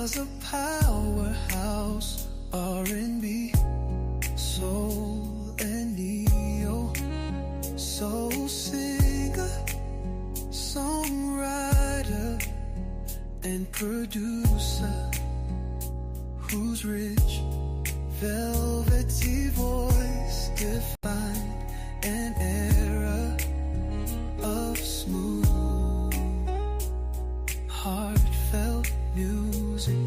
was a powerhouse, R&B, soul and neo, soul singer, songwriter and producer, whose rich velvety voice defined an era of smooth, heartfelt music.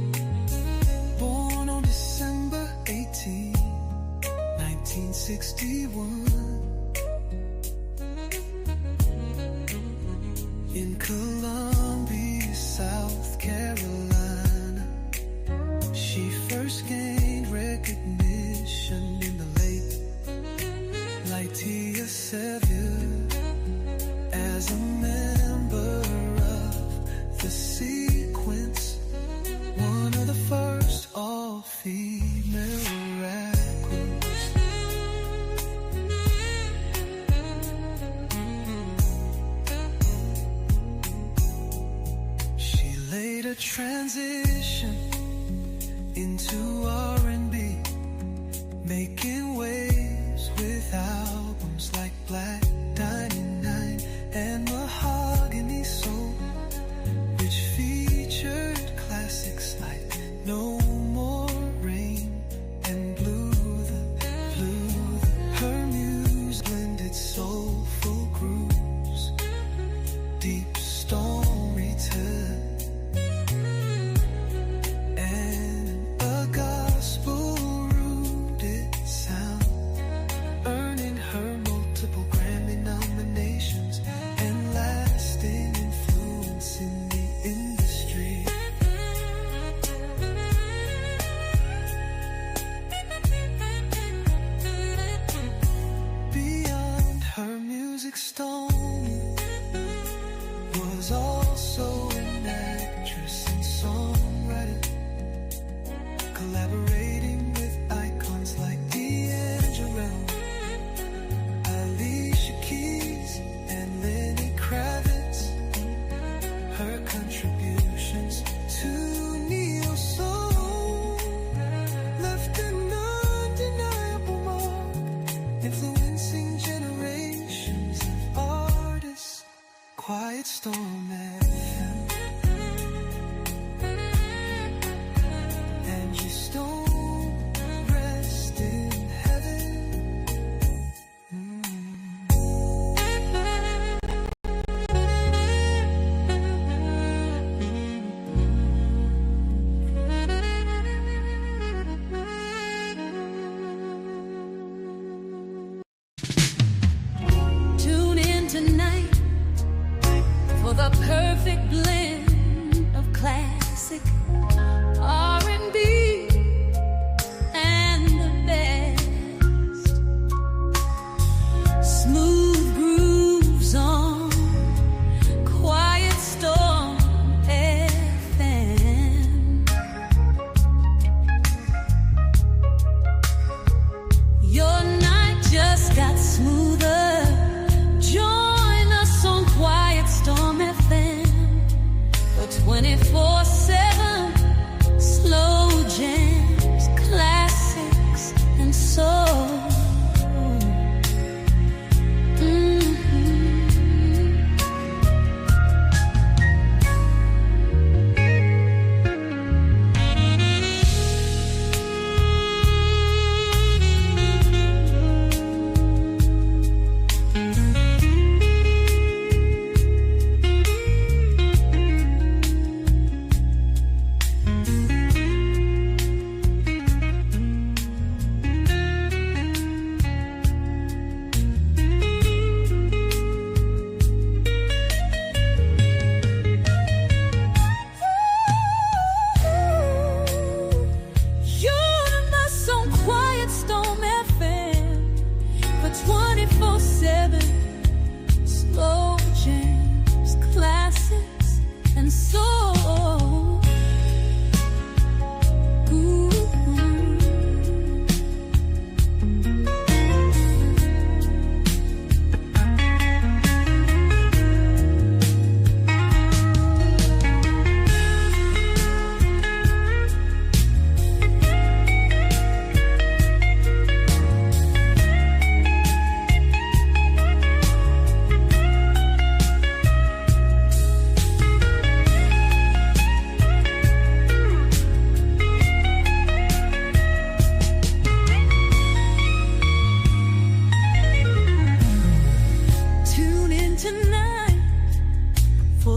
Born on December 18, 1961, in Columbia, South Carolina, she first gained recognition in the late Lightia Sevier as a member of the Sequence, one of the first all-female rap groups. She later transitioned into R&B, making waves with albums like Black 99 and Mahogany Soul, which featured classics like No More Rain and Blue the Blue. Her music blended soulful grooves, deep storytelling, Stone was also an actress and songwriter, collaborating with icons like D'Angelo, Alicia Keys, and Lenny Kravitz. Her contributions to neo-soul left an undeniable mark, influencing generations of artists. Quiet Storm FM, Angie Stone, rest in heaven. Tune in tonight for the perfect blend of classic R&B and the best. Smooth grooves on Quiet Storm FM. Your night just got smoother. Join us on Quiet Storm FM for 24/7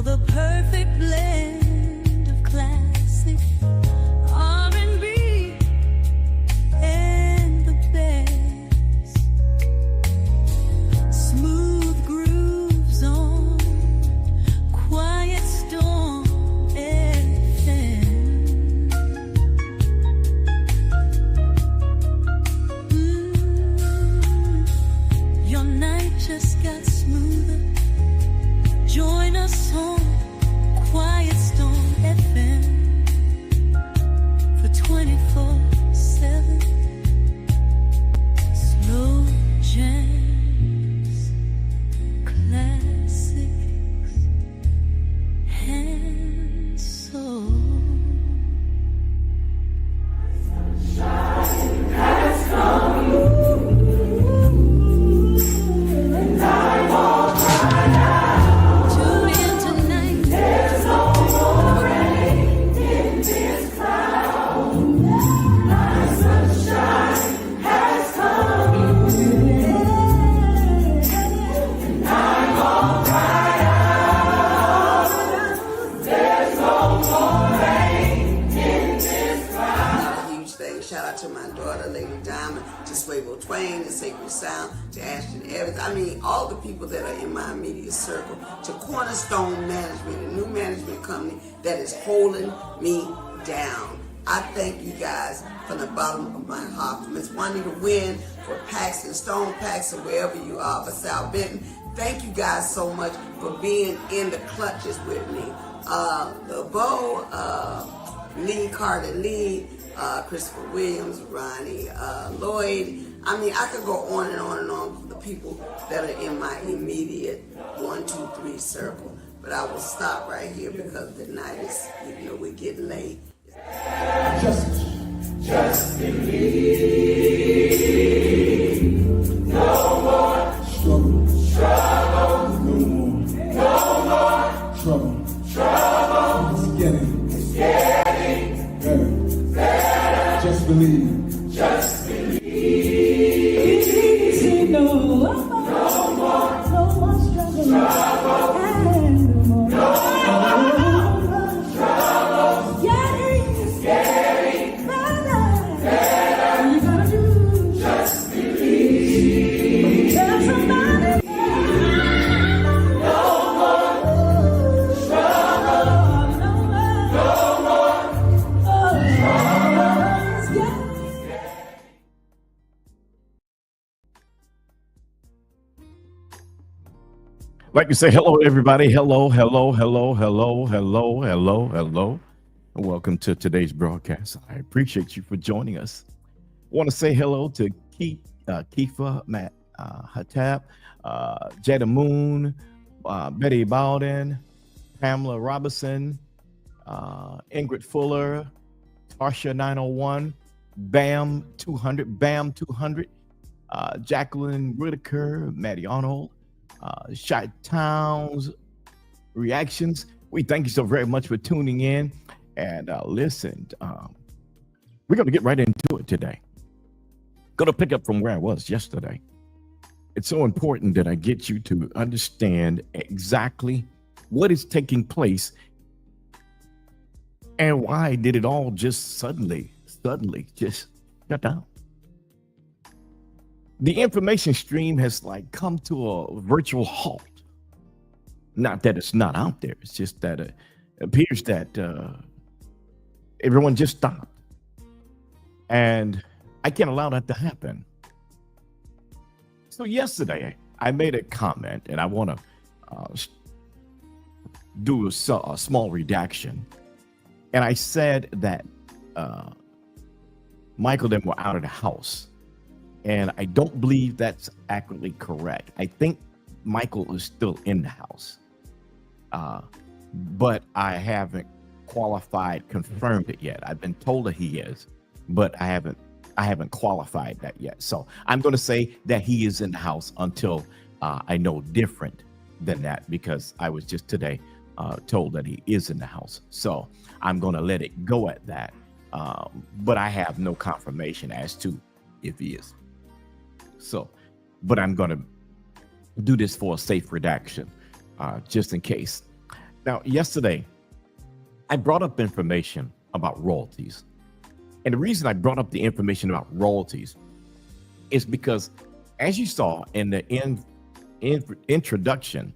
the perfect blend of classic R&B and the best. Smooth grooves on Quiet Storm FM. Your night just got smoother. Join us on Quiet Storm FM for 24/7 slow jams, classics, and soul. Tune in tonight. There's no more rain in this cloud. My sunshine has come. And I'm gonna cry out. There's no more rain in this cloud. A huge thing. Shout out to my daughter, Lady Diamond, to Swayville Twain, to Sacred Sound, to Ashton Evans. I mean, all the people that are in my immediate circle, to Cornerstone Management, a new management company that is holding me down. I thank you guys from the bottom of my heart. For Miss Juanita Wynn, for Paxton, Stone Paxton, wherever you are, for Sal Benton. Thank you guys so much for being in the clutches with me. LeBeau, Lee Carter Lee, Christopher Williams, Ronnie Lloyd. I mean, I could go on and on and on for the people that are in my immediate 1, 2, 3 circle. But I will stop right here because the night is, we're getting late. Just believe. No more struggle. No more trouble. It's getting better. Just believe. No more struggle. Like to say hello, everybody. Hello. And welcome to today's broadcast. I appreciate you for joining us. I want to say hello to Kifa, Matt Hatab, Jada Moon, Betty Bowden, Pamela Robinson, Ingrid Fuller, Tarsha 901, Bam 200, Jacqueline Whitaker, Maddie Arnold, Shot Towns Reactions. We thank you so very much for tuning in. And listen, we're going to get right into it today. Going to pick up from where I was yesterday. It's so important that I get you to understand exactly what is taking place and why did it all just suddenly just shut down. The information stream has come to a virtual halt. Not that it's not out there. It's just that it appears that everyone just stopped. And I can't allow that to happen. So yesterday, I made a comment, and I want to do a small redaction. And I said that Michael and them were out of the house. And I don't believe that's accurately correct. I think Michael is still in the house. But I haven't confirmed it yet. I've been told that he is, but I haven't qualified that yet. So I'm going to say that he is in the house until I know different than that, because I was just today told that he is in the house. So I'm going to let it go at that. But I have no confirmation as to if he is. So, but I'm going to do this for a safe redaction, just in case. Now, yesterday, I brought up information about royalties. And the reason I brought up the information about royalties is because, as you saw in the introduction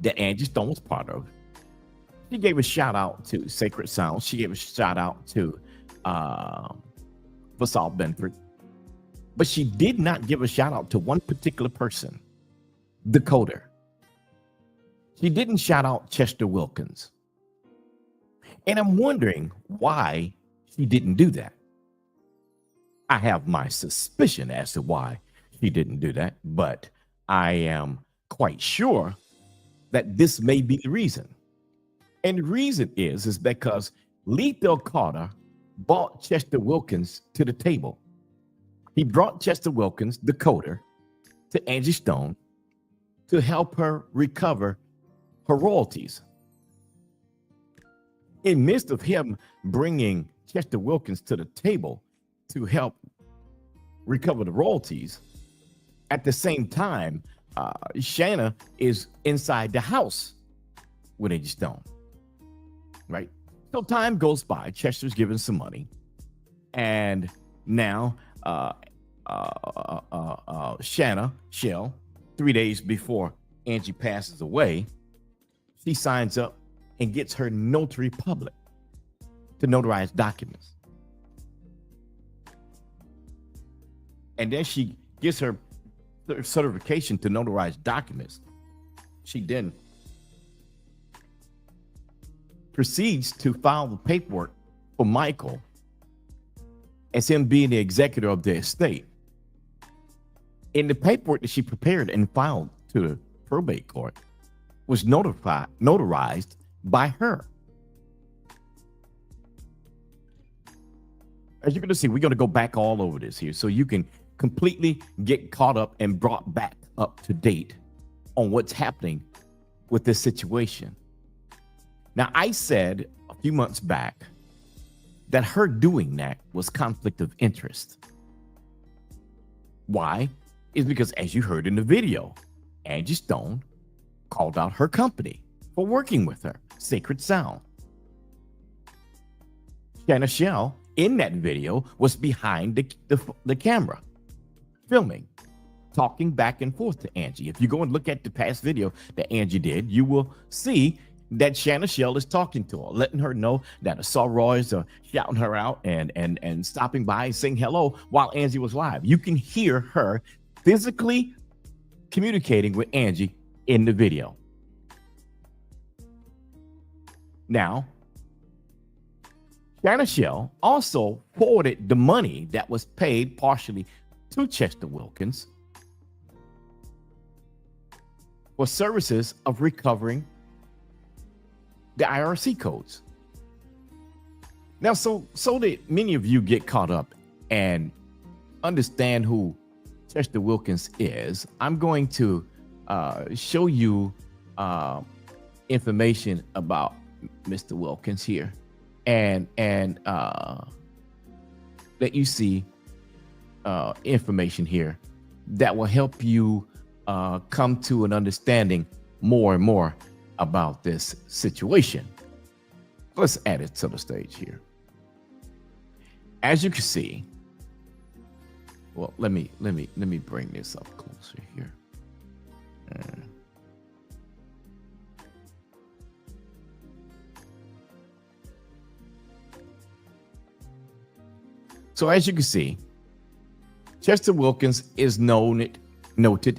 that Angie Stone was part of, she gave a shout out to Sacred Sound. She gave a shout out to Fasal Benford. But she did not give a shout out to one particular person, the coder. She didn't shout out Chester Wilkins. And I'm wondering why she didn't do that. I have my suspicion as to why she didn't do that, but I am quite sure that this may be the reason. And the reason is because Lethal Carter brought Chester Wilkins to the table. He brought Chester Wilkins, the coder, to Angie Stone to help her recover her royalties. In midst of him bringing Chester Wilkins to the table to help recover the royalties, at the same time, Shana is inside the house with Angie Stone, right? So time goes by. Chester's given some money, and now Shana Shell, 3 days before Angie passes away, she signs up and gets her notary public to notarize documents. And then she gets her certification to notarize documents. She then proceeds to file the paperwork for Michael as him being the executor of the estate. In the paperwork that she prepared and filed to the probate court was notarized by her. As you're going to see, we're going to go back all over this here so you can completely get caught up and brought back up to date on what's happening with this situation. Now, I said a few months back that her doing that was conflict of interest. Why? It's because, as you heard in the video, Angie Stone called out her company for working with her, Sacred Sound. Shana Shell, in that video, was behind the camera, filming, talking back and forth to Angie. If you go and look at the past video that Angie did, you will see that Shana Shell is talking to her, letting her know that the Sorroys are shouting her out and stopping by and saying hello while Angie was live. You can hear her physically communicating with Angie in the video. Now, Shana Shell also forwarded the money that was paid partially to Chester Wilkins for services of recovering the IRC codes. Now, so that many of you get caught up and understand who Chester Wilkins is, I'm going to show you information about Mr. Wilkins here, and let you see information here that will help you come to an understanding more and more about this situation. Let's add it to the stage here. As you can see, well, let me bring this up closer here. So as you can see, Chester Wilkins is noted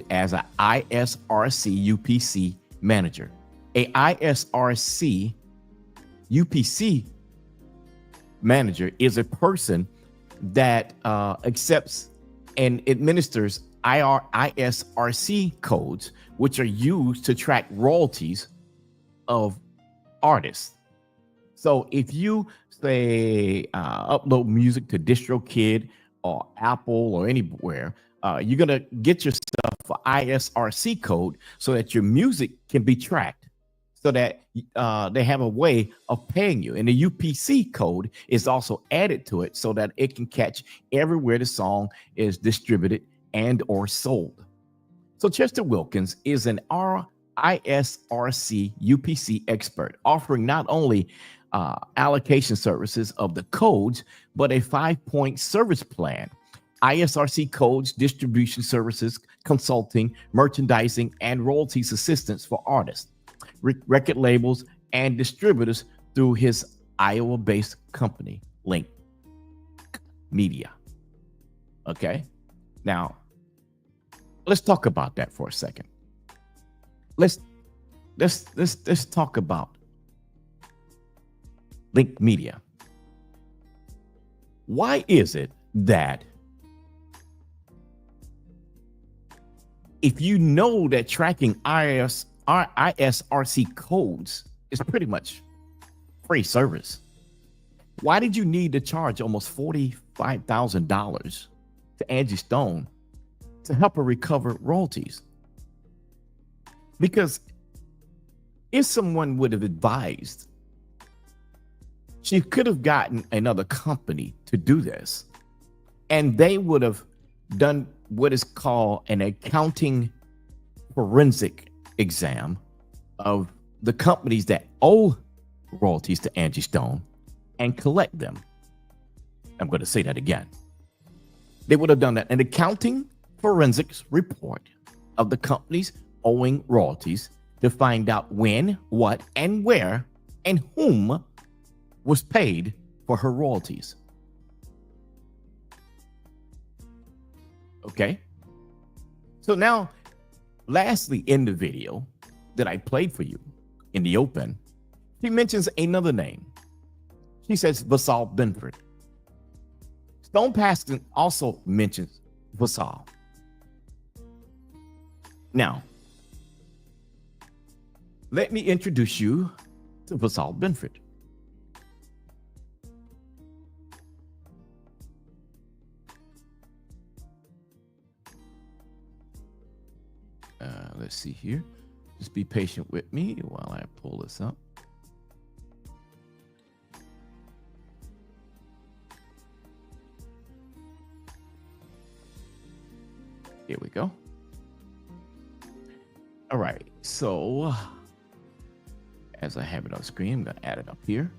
as an ISRC UPC manager. A ISRC UPC manager is a person that accepts and administers ISRC codes, which are used to track royalties of artists. So if you say upload music to DistroKid or Apple or anywhere, you're gonna get yourself an ISRC code so that your music can be tracked, so that they have a way of paying you. And the UPC code is also added to it so that it can catch everywhere the song is distributed and or sold. So Chester Wilkins is an ISRC UPC expert, offering not only allocation services of the codes, but a 5-point service plan. ISRC codes, distribution services, consulting, merchandising, and royalties assistance for artists, record labels, and distributors through his Iowa-based company, Link Media. Okay, now let's talk about that for a second. Let's talk about Link Media. Why is it that if you know that tracking ISRC codes is pretty much free service, why did you need to charge almost $45,000 to Angie Stone to help her recover royalties? Because if someone would have advised, she could have gotten another company to do this, and they would have done what is called an accounting forensic exam of the companies that owe royalties to Angie Stone and collect them. I'm going to say that again. They would have done that, an accounting forensics report of the companies owing royalties to find out when, what, and where, and whom was paid for her royalties. Okay. So now, lastly, in the video that I played for you in the open, she mentions another name. She says Vasal Benford. Stone Paston also mentions Vasal. Now, let me introduce you to Vasal Benford. Let's see here. Just be patient with me while I pull this up. Here we go. All right. So as I have it on screen, I'm going to add it up here.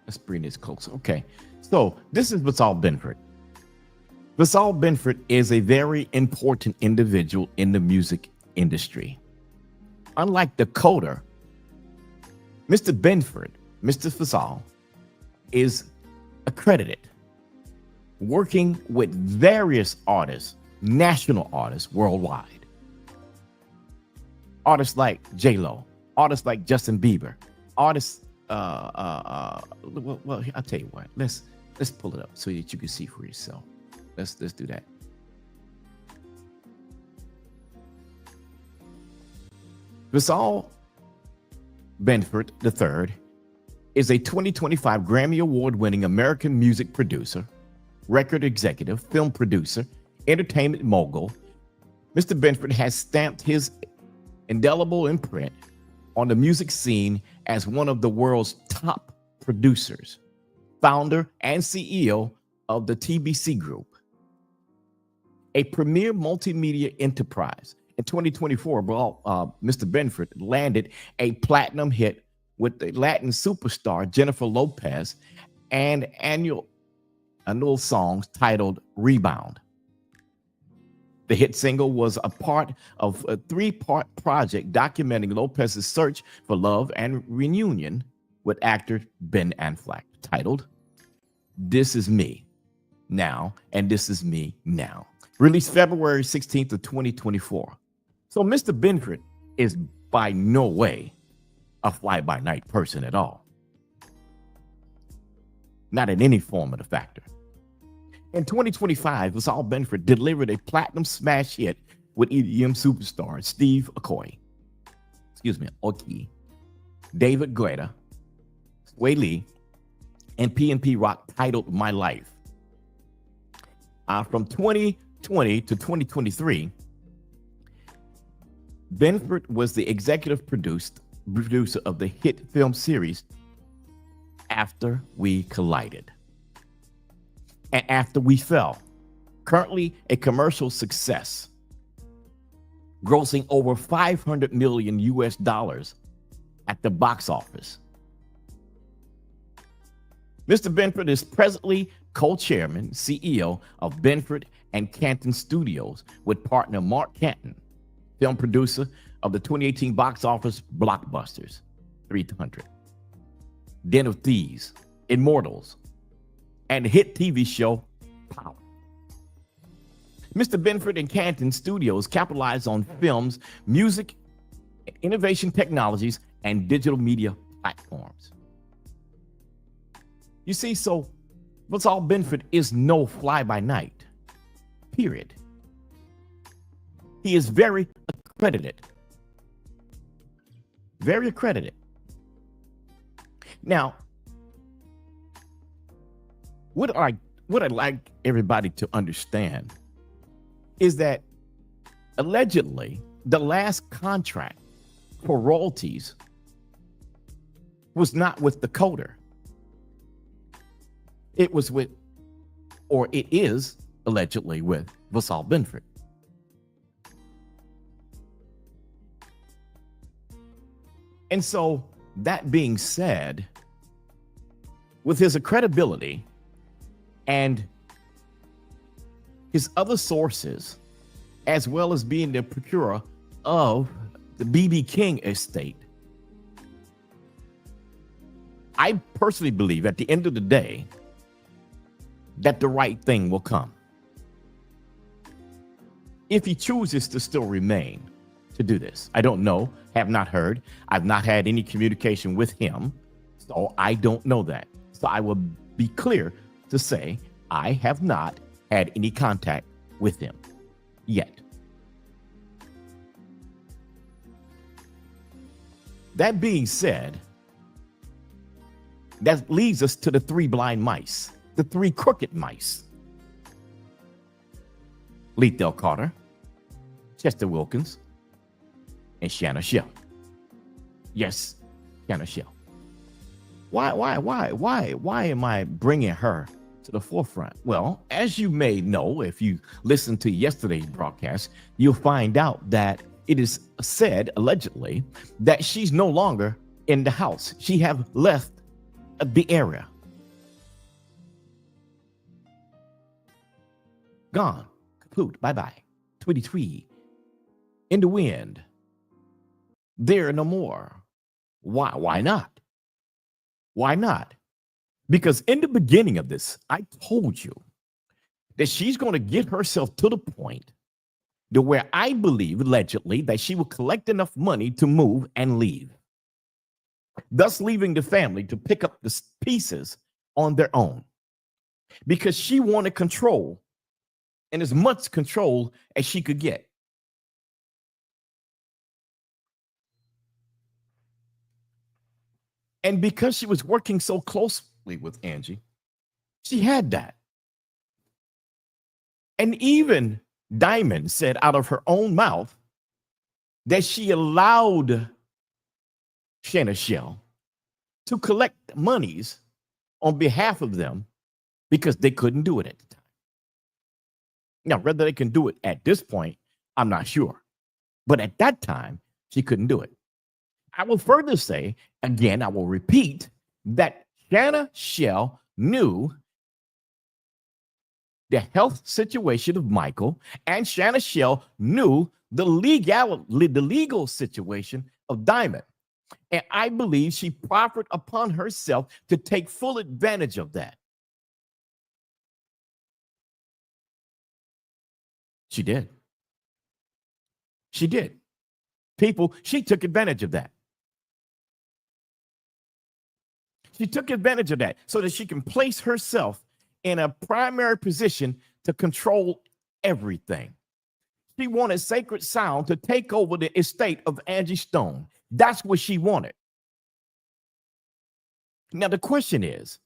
Let's bring this closer. Okay. So this is Vasal Benford. Vasal Benford is a very important individual in the music industry. Unlike the coder, Mr. Benford, Mr. Vasal, is accredited, working with various artists, national artists worldwide. Artists like J-Lo, artists like Justin Bieber, artists, well, I'll tell you what, let's pull it up so that you can see for yourself. Let's do that. Vasal Benford III is a 2025 Grammy Award-winning American music producer, record executive, film producer, entertainment mogul. Mr. Benford has stamped his indelible imprint on the music scene as one of the world's top producers, founder and CEO of the TBC Group, a premier multimedia enterprise. In 2024, Mr. Benford landed a platinum hit with the Latin superstar Jennifer Lopez and annual songs titled Rebound. The hit single was a part of a 3-part project documenting Lopez's search for love and reunion with actor Ben Affleck, titled This Is Me Now and This Is Me Now, released February 16th of 2024. So Mr. Benford is by no way a fly-by-night person at all. Not in any form of the factor. In 2025, Vasal Benford delivered a platinum smash hit with EDM superstars Steve Aoki, David Guetta, Sway Lee, and PNP Rock, titled My Life. From 2020 to 2023, Benford was the executive producer of the hit film series After We Collided and After We Fell, currently a commercial success. grossing over 500 million US dollars at the box office. Mr. Benford is presently co-chairman, CEO of Benford and Canton Studios with partner Mark Canton, film producer of the 2018 box office blockbusters 300, Den of Thieves, Immortals, and hit TV show Power. Mr. Benford and Canton Studios capitalize on films, music, innovation technologies, and digital media platforms. You see, so what's all Benford is no fly-by-night, period. He is very accredited. Very accredited. Now, what I'd like everybody to understand is that allegedly the last contract for royalties was not with the coder. It was with, or it is allegedly with, Vasal Benford. And so, that being said, with his credibility and his other sources, as well as being the procurer of the B.B. King estate, I personally believe at the end of the day that the right thing will come. If he chooses to still remain to do this. I don't know, have not heard. I've not had any communication with him, so I don't know that. So I will be clear to say I have not had any contact with him yet. That being said, that leads us to the three blind mice, the three crooked mice. Lethal Carter, Chester Wilkins, and Shana Shell. Yes, Shana Shell. Why am I bringing her to the forefront? Well, as you may know, if you listen to yesterday's broadcast, you'll find out that it is said, allegedly, that she's no longer in the house. She have left the area. Gone. Kaput. Bye-bye. Tweety-twee. In the wind. There no more. Why not? Why not? Because in the beginning of this, I told you that she's going to get herself to the point to where I believe, allegedly, that she will collect enough money to move and leave, thus leaving the family to pick up the pieces on their own, because she wanted control, and as much control as she could get. And because she was working so closely with Angie, she had that. And even Diamond said out of her own mouth that she allowed Shana Shell to collect monies on behalf of them because they couldn't do it at the time. Now, whether they can do it at this point, I'm not sure. But at that time, she couldn't do it. I will further say, again, I will repeat, that Shana Shell knew the health situation of Michael, and Shana Shell knew the legal situation of Diamond. And I believe she proffered upon herself to take full advantage of that. She did. She did. People, she took advantage of that. She took advantage of that so that she can place herself in a primary position to control everything. She wanted Sacred Sound to take over the estate of Angie Stone. That's what she wanted. Now, the question is,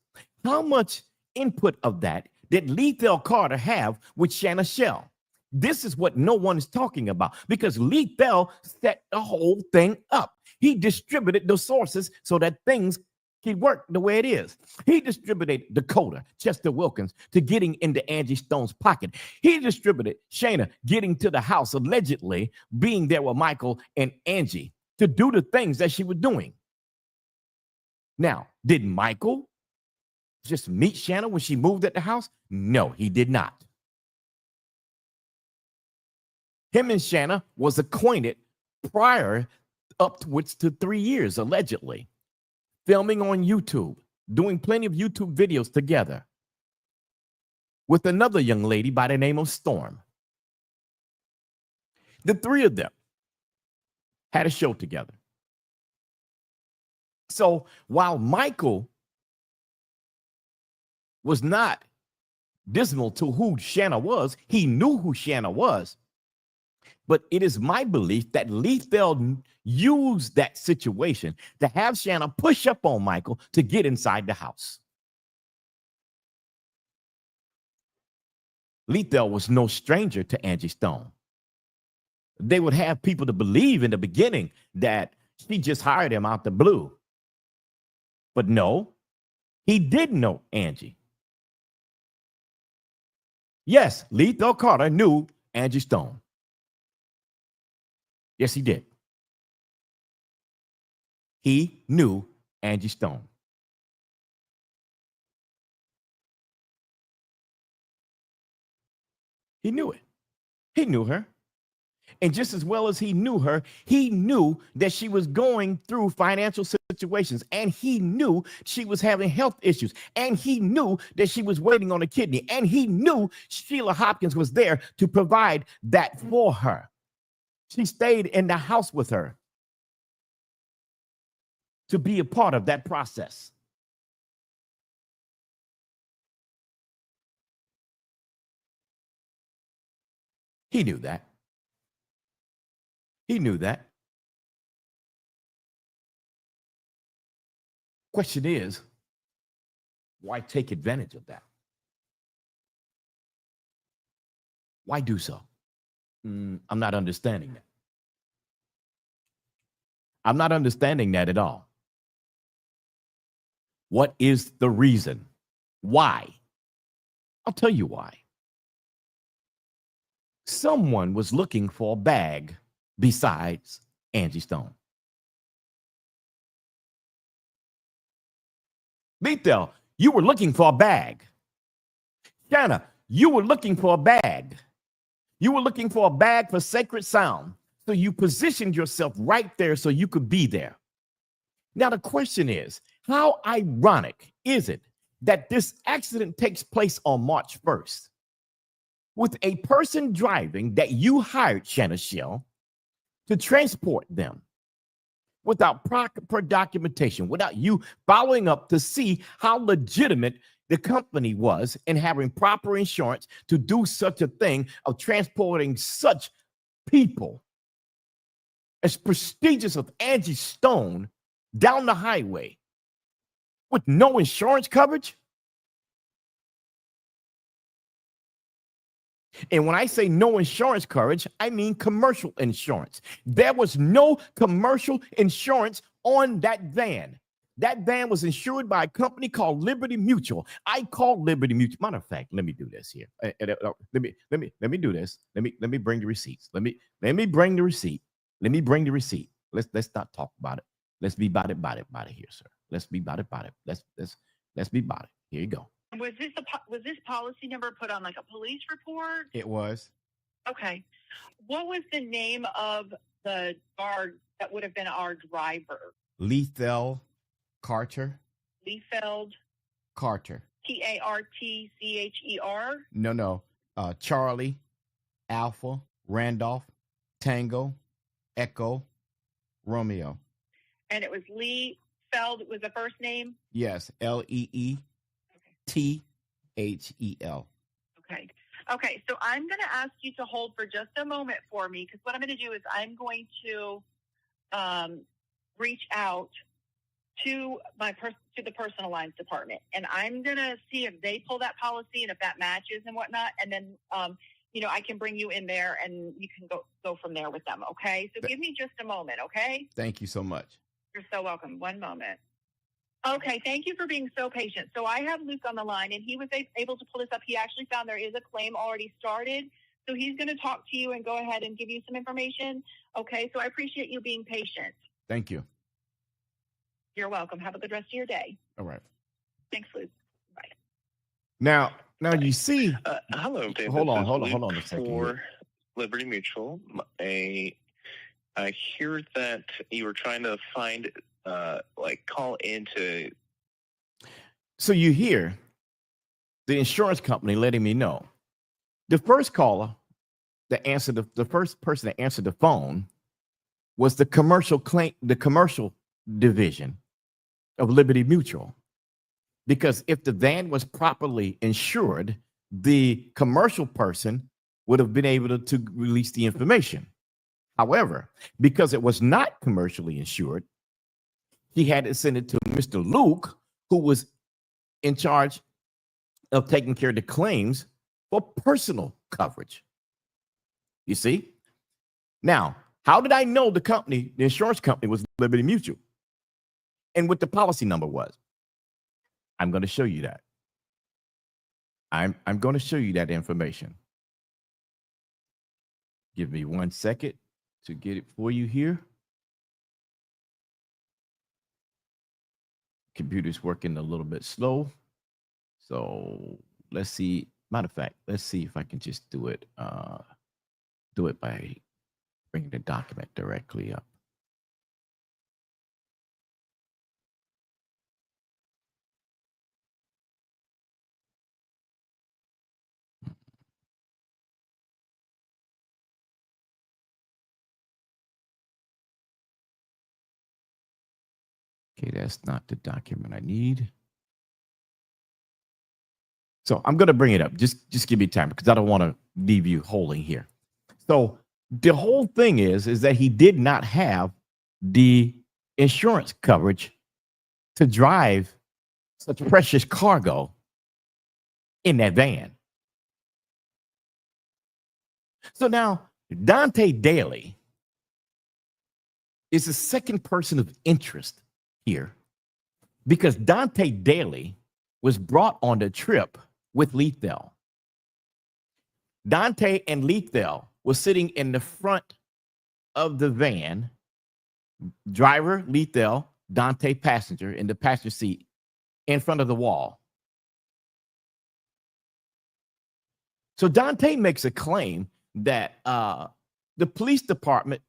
how much input of that did Lethal Carter have with Shana Shell? This is what no one is talking about, because Lethal set the whole thing up. He distributed the sources so that things He worked the way it is. He distributed Dakota, Chester Wilkins, to getting into Angie Stone's pocket. He distributed Shana getting to the house, allegedly being there with Michael and Angie to do the things that she was doing. Now, did Michael just meet Shana when she moved at the house? No, he did not. Him and Shana was acquainted prior upwards to 3 years, allegedly, filming on YouTube, doing plenty of YouTube videos together with another young lady by the name of Storm. The three of them had a show together. So while Michael was not dismal to who Shana was, he knew who Shana was. But it is my belief that Lethal used that situation to have Shana push up on Michael to get inside the house. Lethal was no stranger to Angie Stone. They would have people to believe in the beginning that she just hired him out the blue. But no, he did know Angie. Yes, Lethal Carter knew Angie Stone. Yes, he did. He knew Angie Stone. He knew it. He knew her. And just as well as he knew her, he knew that she was going through financial situations, and he knew she was having health issues, and he knew that she was waiting on a kidney, and he knew Sheila Hopkins was there to provide that for her. She stayed in the house with her to be a part of that process. He knew that. He knew that. Question is, why take advantage of that? Why do so? I'm not understanding that. I'm not understanding that at all. What is the reason? Why? I'll tell you why. Someone was looking for a bag besides Angie Stone. Lethal, you were looking for a bag. Shana, you were looking for a bag. You were looking for a bag for Sacred Sound. So you positioned yourself right there so you could be there. Now, the question is, how ironic is it that this accident takes place on March 1st with a person driving that you hired, Shana Shell, to transport them without proper documentation, without you following up to see how legitimate the company was in having proper insurance to do such a thing of transporting such people as prestigious as Angie Stone down the highway with no insurance coverage? And when I say no insurance coverage, I mean commercial insurance. There was no commercial insurance on that van. That van was insured by a company called Liberty Mutual. I called Liberty Mutual. Matter of fact, let me do this here. Let me do this. Let me bring the receipts. Let me bring the receipt. Let me bring the receipt. Let's not talk about it. Let's be about it here, sir. Let's be about it. Let's be about it. Here you go. Was this policy number put on like a police report? It was. Okay. What was the name of the guard that would have been our driver? Lethal Carter. Liefeld. Carter. Tartcher? No. Charlie, Alpha, Randolph, Tango, Echo, Romeo. And it was Liefeld was the first name? Yes, Leethel. Okay, so I'm going to ask you to hold for just a moment for me, because what I'm going to do is I'm going to reach out to the personal lines department, and I'm going to see if they pull that policy and if that matches and whatnot, and then I can bring you in there and you can go from there with them. Okay, so give me just a moment. Okay. Thank you so much. You're so welcome. One moment. Okay, thank you for being so patient. So I have Luke on the line, and he was able to pull this up. He actually found there is a claim already started. So he's going to talk to you and go ahead and give you some information. Okay, so I appreciate you being patient. Thank you. You're welcome. Have a good rest of your day. All right. Thanks, Luke. Bye. Now you see. Hello, Dave. Hold on a second. For Here. Liberty Mutual, I hear that you were trying to find, call into. So you hear the insurance company letting me know. The first caller that answered the first person that answered the phone was the commercial division of Liberty Mutual. Because if the van was properly insured, the commercial person would have been able to release the information. However, because it was not commercially insured, he had to send it to Mr. Luke, who was in charge of taking care of the claims for personal coverage. You see? Now, how did I know the insurance company was Liberty Mutual and what the policy number was? I'm going to show you that. I'm going to show you that information. Give me 1 second to get it for you here. Computer's working a little bit slow. So let's see. Matter of fact, let's see if I can just do it by bringing the document directly up. Okay, that's not the document I need. So I'm going to bring it up. Just give me time because I don't want to leave you holding here. So the whole thing is that he did not have the insurance coverage to drive such precious cargo in that van. So now Dante Daly is the second person of interest here because Dante Daly was brought on the trip with Lethal. Dante and Lethal were sitting in the front of the van. Driver, Lethal, Dante passenger in the passenger seat in front of the wall. So Dante makes a claim that the police department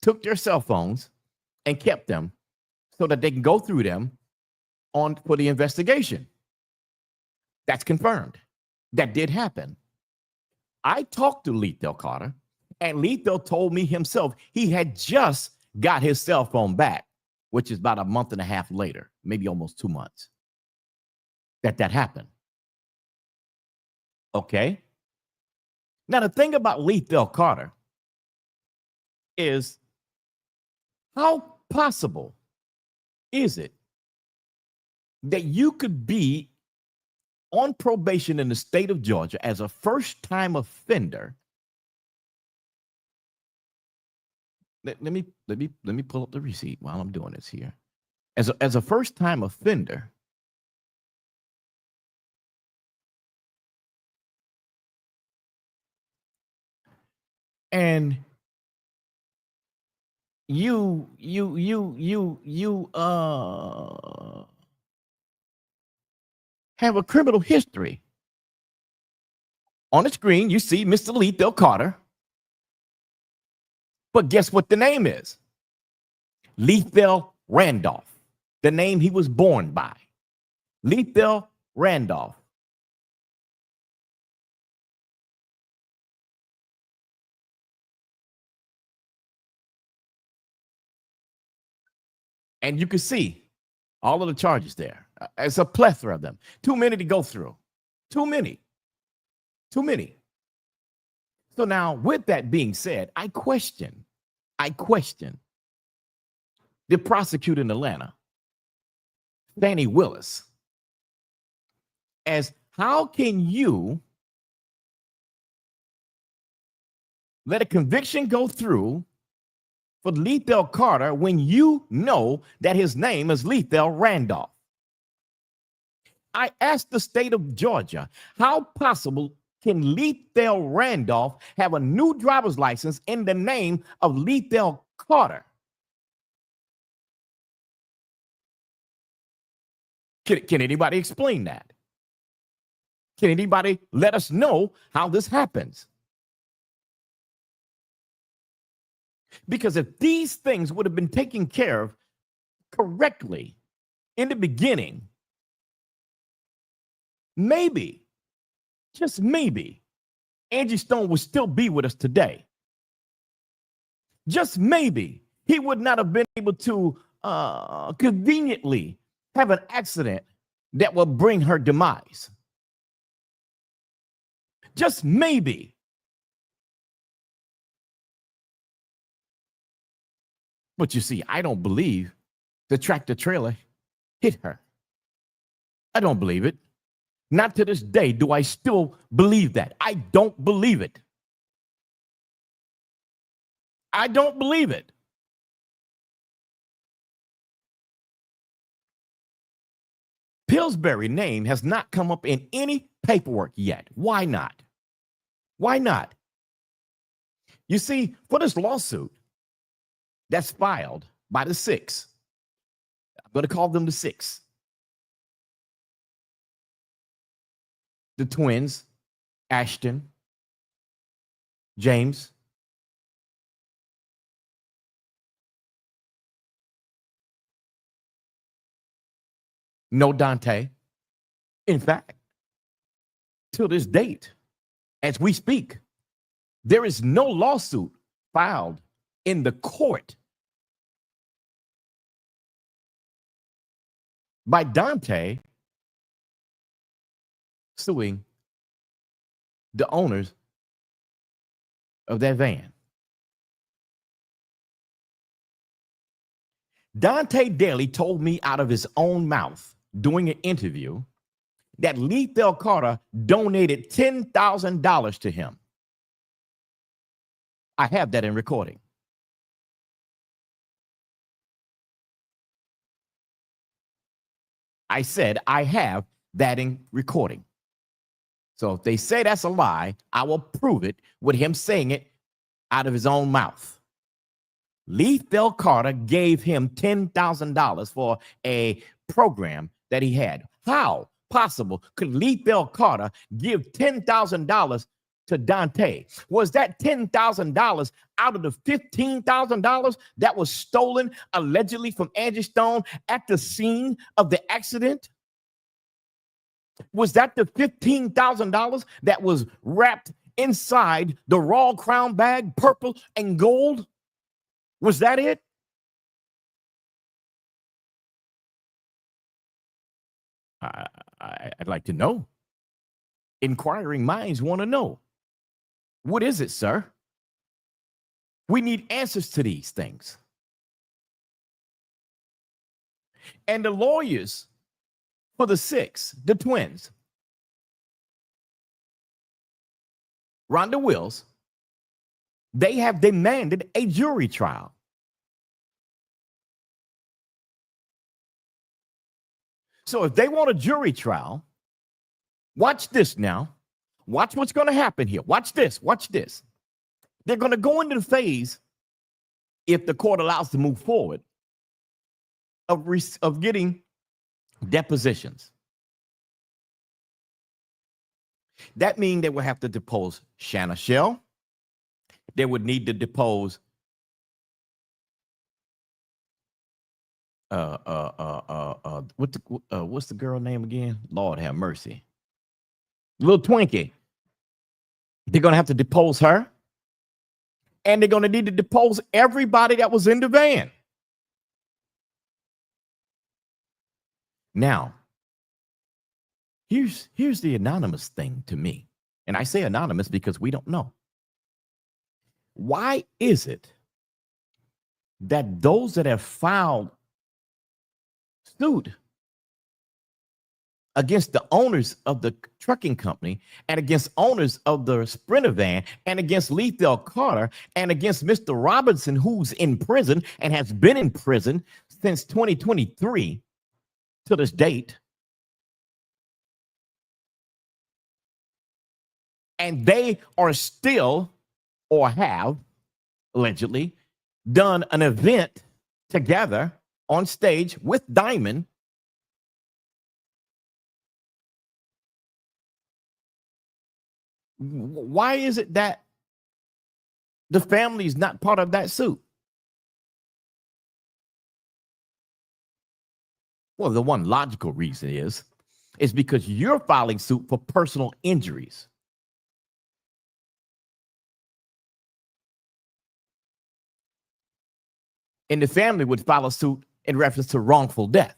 took their cell phones and kept them so that they can go through them for the investigation. That's confirmed. That did happen. I talked to Lethal Carter, and Lethal told me himself he had just got his cell phone back, which is about a month and a half later, maybe almost 2 months, that happened. Okay? Now, the thing about Lethal Carter is how possible is it that you could be on probation in the state of Georgia as a first-time offender? Let me pull up the receipt while I'm doing this here. As a first-time offender, and you have a criminal history. On the screen, you see Mr. Lethal Carter. But guess what the name is? Lethal Randolph, the name he was born by. Lethal Randolph. And you can see all of the charges there. It's a plethora of them. Too many to go through. Too many. So now, with that being said, I question the prosecutor in Atlanta, Fannie Willis, as how can you let a conviction go through for Lethal Carter when you know that his name is Lethal Randolph? I asked the state of Georgia, how possible can Lethal Randolph have a new driver's license in the name of Lethal Carter? Can anybody explain that? Can anybody let us know how this happens? Because if these things would have been taken care of correctly in the beginning, maybe, just maybe, Angie Stone would still be with us today. Just maybe he would not have been able to conveniently have an accident that will bring her demise. Just maybe. But you see, I don't believe the tractor trailer hit her. I don't believe it. Not to this day do I still believe that. I don't believe it. I don't believe it. Pillsbury name has not come up in any paperwork yet. Why not? Why not? You see, for this lawsuit that's filed by the six, I'm going to call them the six, the twins, Ashton, James, no Dante. In fact, till this date, as we speak, there is no lawsuit filed in the court by Dante suing the owners of that van. Dante Daly told me out of his own mouth during an interview that Lethal Carter donated $10,000 to him. I have that in recording. I said I have that in recording. So if they say that's a lie, I will prove it with him saying it out of his own mouth. Lethal Carter gave him $10,000 for a program that he had. How possible could Lethal Carter give $10,000 to Dante? Was that $10,000 out of the $15,000 that was stolen allegedly from Angie Stone at the scene of the accident? Was that the $15,000 that was wrapped inside the Raw Crown bag, purple and gold? Was that it? I'd like to know. Inquiring minds want to know. What is it, sir? We need answers to these things. And the lawyers for the six, the twins, Rhonda Wills, they have demanded a jury trial. So if they want a jury trial, watch this now. Watch what's going to happen here. Watch this. Watch this. They're going to go into the phase, if the court allows to move forward, of getting depositions. That means they will have to depose Shana Shell. They would need to depose what's the girl name again? Lord have mercy. Little Twinkie. They're going to have to depose her. And they're going to need to depose everybody that was in the van. Now, here's the anonymous thing to me. And I say anonymous because we don't know. Why is it that those that have filed suit against the owners of the trucking company and against owners of the Sprinter van and against Lethal Carter and against Mr. Robinson, who's in prison and has been in prison since 2023 to this date, And they are still, or have allegedly, done an event together on stage with Diamond. Why is it that the family is not part of that suit? Well, the one logical reason is because you're filing suit for personal injuries. And the family would file a suit in reference to wrongful death.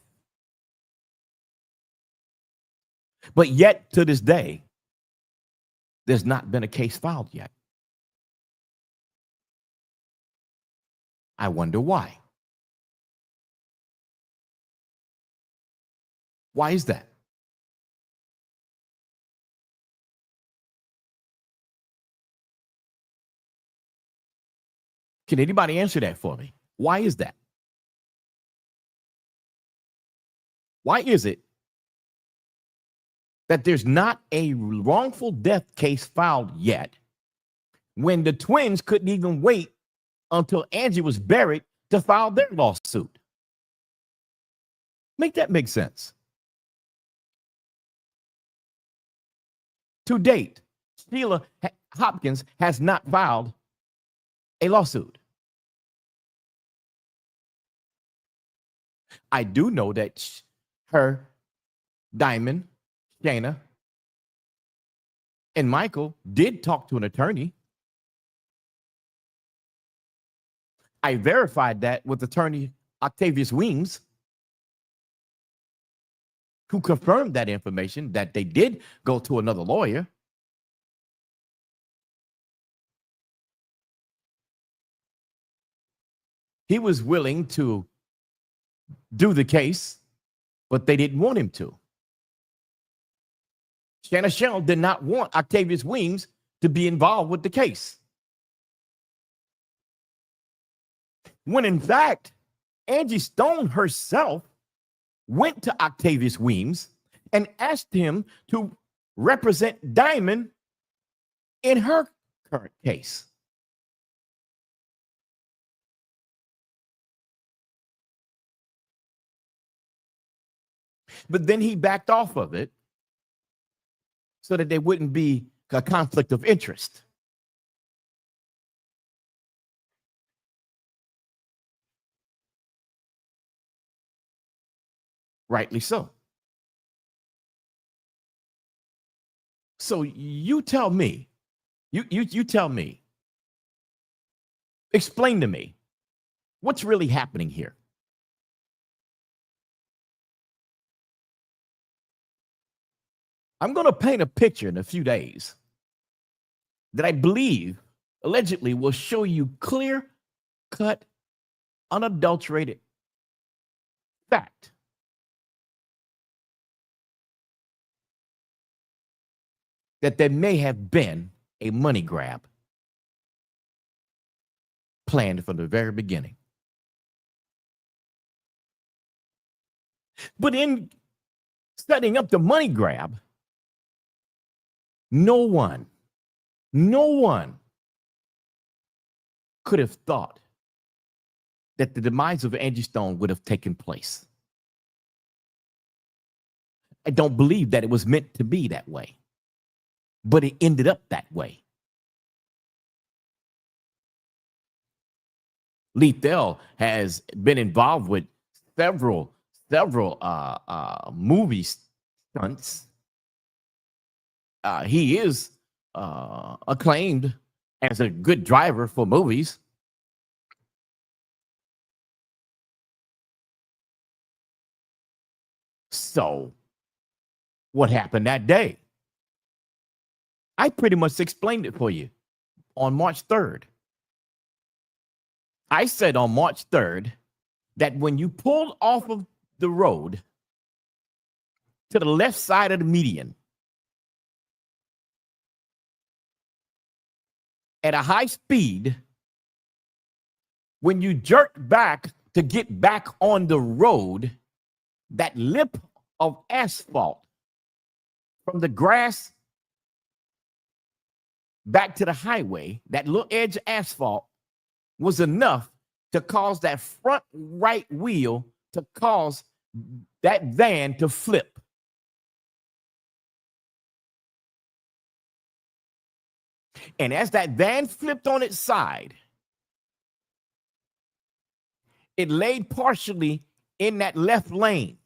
But yet, to this day, there's not been a case filed yet. I wonder why. Why is that? Can anybody answer that for me? Why is that? Why is it that there's not a wrongful death case filed yet when the twins couldn't even wait until Angie was buried to file their lawsuit? Make that make sense. To date, Sheila Hopkins has not filed a lawsuit. I do know that her, Diamond, Shana, and Michael did talk to an attorney. I verified that with attorney Octavius Weems, who confirmed that information, that they did go to another lawyer. He was willing to do the case, but they didn't want him to. Shana Shell did not want Octavius Weems to be involved with the case. When in fact, Angie Stone herself went to Octavius Weems and asked him to represent Diamond in her current case. But then he backed off of it so that there wouldn't be a conflict of interest. Rightly so. So you tell me, you tell me, explain to me, what's really happening here? I'm going to paint a picture in a few days that I believe allegedly will show you clear-cut, unadulterated fact that there may have been a money grab planned from the very beginning. But in setting up the money grab, no one could have thought that the demise of Angie Stone would have taken place. I don't believe that it was meant to be that way, but it ended up that way. Lethal has been involved with several movie stunts. He is acclaimed as a good driver for movies. So, what happened that day? I pretty much explained it for you on March 3rd. I said on March 3rd that when you pulled off of the road to the left side of the median at a high speed, when you jerk back to get back on the road, that lip of asphalt from the grass back to the highway, that little edge of asphalt was enough to cause that front right wheel to cause that van to flip. And as that van flipped on its side, it laid partially in that left lane.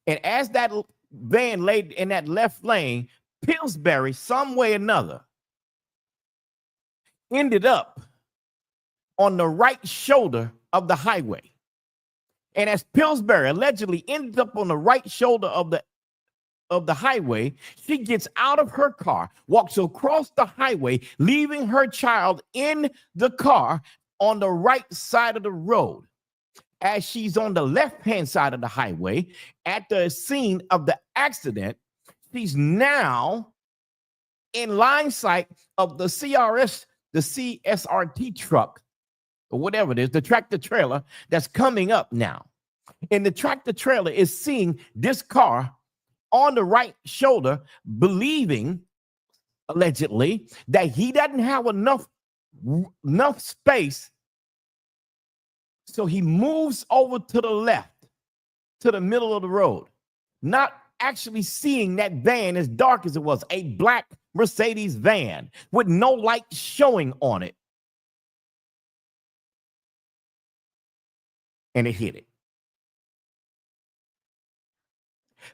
And as that van laid in that left lane, Pillsbury, some way or another, ended up on the right shoulder of the highway. And as Pillsbury allegedly ended up on the right shoulder of the highway, she gets out of her car, walks across the highway, leaving her child in the car on the right side of the road. As she's on the left-hand side of the highway at the scene of the accident, she's now in line sight of the CSRT truck, or whatever it is, the tractor trailer that's coming up now. And the tractor trailer is seeing this car on the right shoulder, believing, allegedly, that he doesn't have enough space. So he moves over to the left, to the middle of the road, not actually seeing that van as dark as it was, a black Mercedes van with no light showing on it. And it hit it.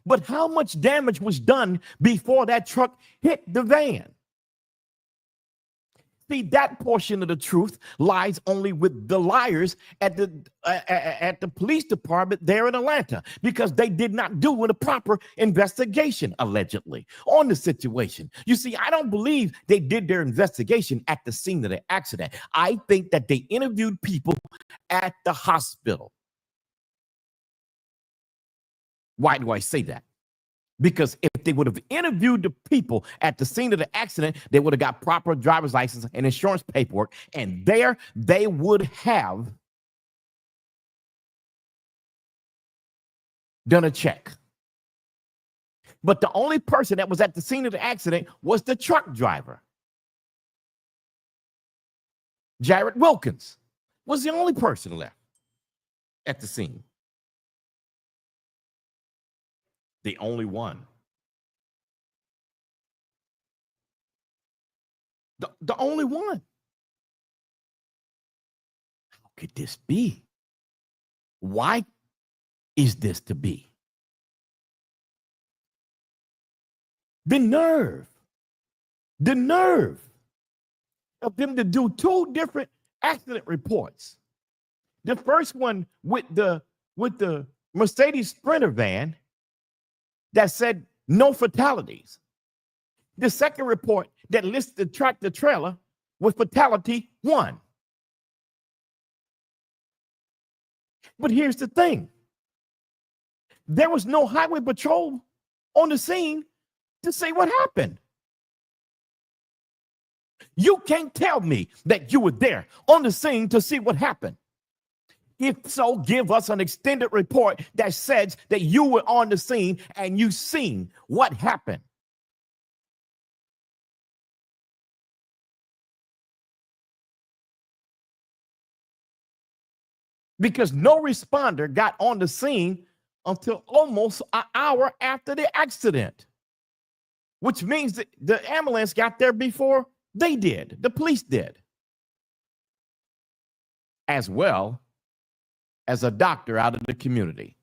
But how much damage was done before that truck hit the van? See, that portion of the truth lies only with the liars at the police department there in Atlanta, because they did not do a proper investigation, allegedly, on the situation. You see, I don't believe they did their investigation at the scene of the accident. I think that they interviewed people at the hospital. Why do I say that? Because if they would have interviewed the people at the scene of the accident, they would have got proper driver's license and insurance paperwork, and there they would have done a check. But the only person that was at the scene of the accident was the truck driver. Jared Wilkins was the only person left at the scene. The only one. The only one. How could this be? Why is this to be? The nerve of them to do two different accident reports. The first one with the Mercedes Sprinter van that said no fatalities. The second report that lists the tractor trailer with fatality 1. But here's the thing. There was no highway patrol on the scene to say what happened. You can't tell me that you were there on the scene to see what happened. If so, give us an extended report that says that you were on the scene and you seen what happened. Because no responder got on the scene until almost an hour after the accident, which means that the ambulance got there before they did, the police did, as well as a doctor out of the community.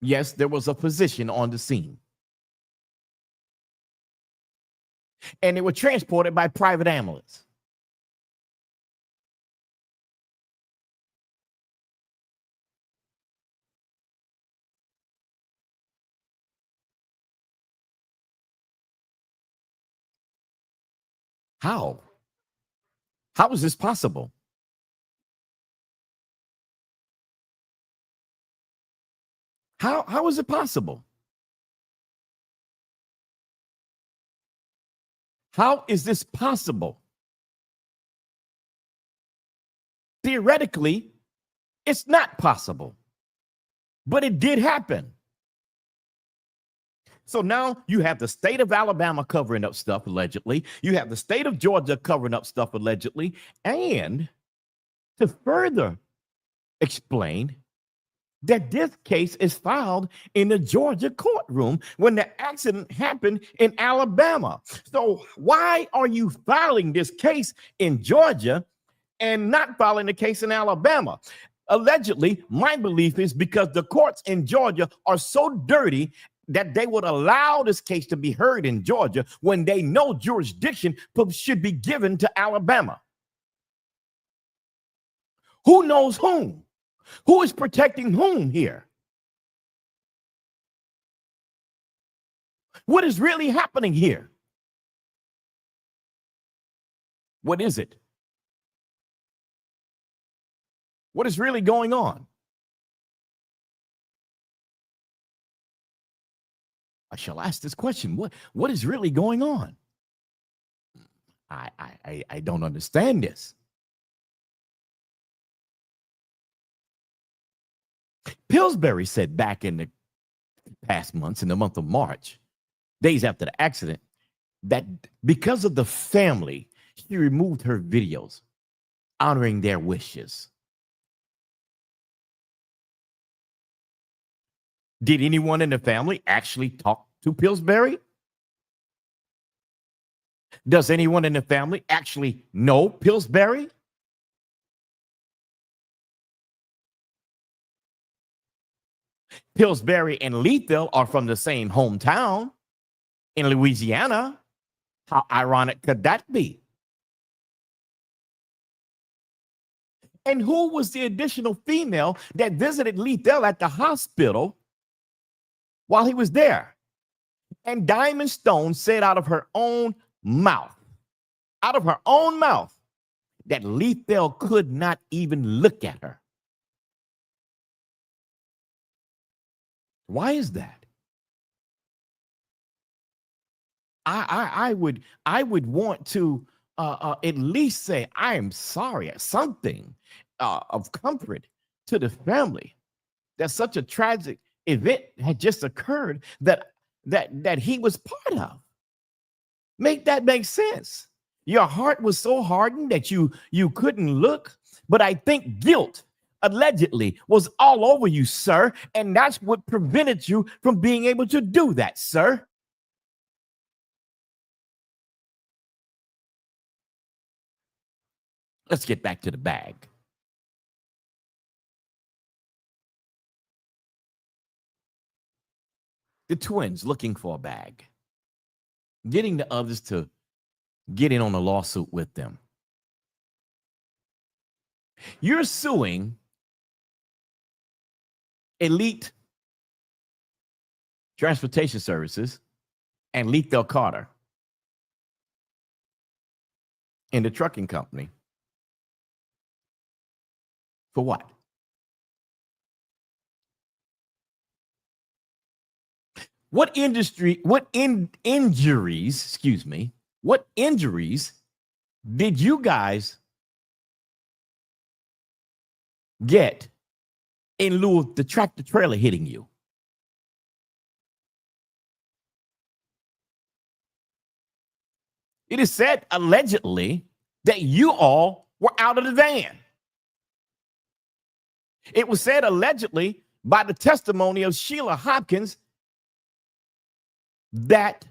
Yes, there was a physician on the scene. And they were transported by private ambulance. How? How is this possible? How is it possible? How is this possible? Theoretically, it's not possible, but it did happen. So now you have the state of Alabama covering up stuff allegedly. You have the state of Georgia covering up stuff allegedly. And to further explain that this case is filed in the Georgia courtroom when the accident happened in Alabama. So why are you filing this case in Georgia and not filing the case in Alabama? Allegedly, my belief is because the courts in Georgia are so dirty that they would allow this case to be heard in Georgia when they know jurisdiction should be given to Alabama. Who knows whom? Who is protecting whom here? What is really happening here? What is it? What is really going on? I shall ask this question. What is really going on? I don't understand this. Pillsbury said back in the past months, in the month of March, days after the accident, that because of the family, she removed her videos honoring their wishes. Did anyone in the family actually talk to Pillsbury? Does anyone in the family actually know Pillsbury? Pillsbury and Lethal are from the same hometown in Louisiana. How ironic could that be? And who was the additional female that visited Lethal at the hospital while he was there? And Diamond Stone said out of her own mouth, that Lethal could not even look at her. Why is that? I would want to at least say I am sorry, something of comfort to the family that such a tragic event had just occurred that he was part of. Make that make sense. Your heart was so hardened that you couldn't look, but I think guilt allegedly was all over you, sir, and that's what prevented you from being able to do that, sir. Let's get back to the bag. The twins looking for a bag, getting the others to get in on a lawsuit with them. You're suing Elite Transportation Services and Lethal Carter in the trucking company. For what? What injuries did you guys get in lieu of the tractor trailer hitting you? It is said allegedly that you all were out of the van. It was said allegedly by the testimony of Sheila Hopkins that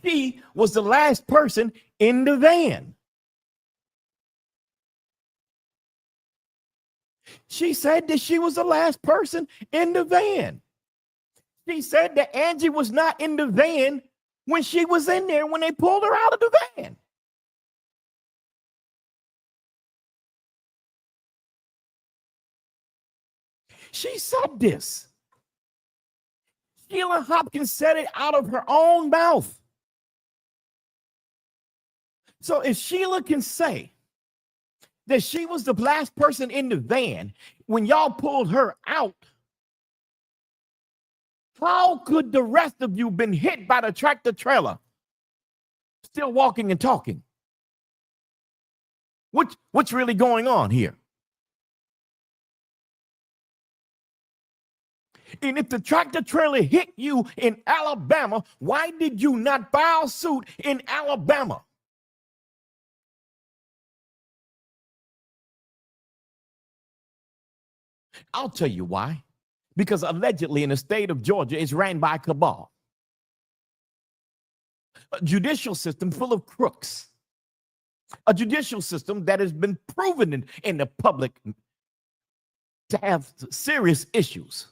she was the last person in the van. She said that she was the last person in the van. She said that Angie was not in the van when she was in there when they pulled her out of the van. She said this. Sheila Hopkins said it out of her own mouth. So if Sheila can say that she was the last person in the van when y'all pulled her out, how could the rest of you been hit by the tractor trailer still walking and talking? What's really going on here? And if the tractor trailer hit you in Alabama, why did you not file suit in Alabama? I'll tell you why. Because allegedly in the state of Georgia, it's ran by a cabal. A judicial system full of crooks. A judicial system that has been proven in the public to have serious issues.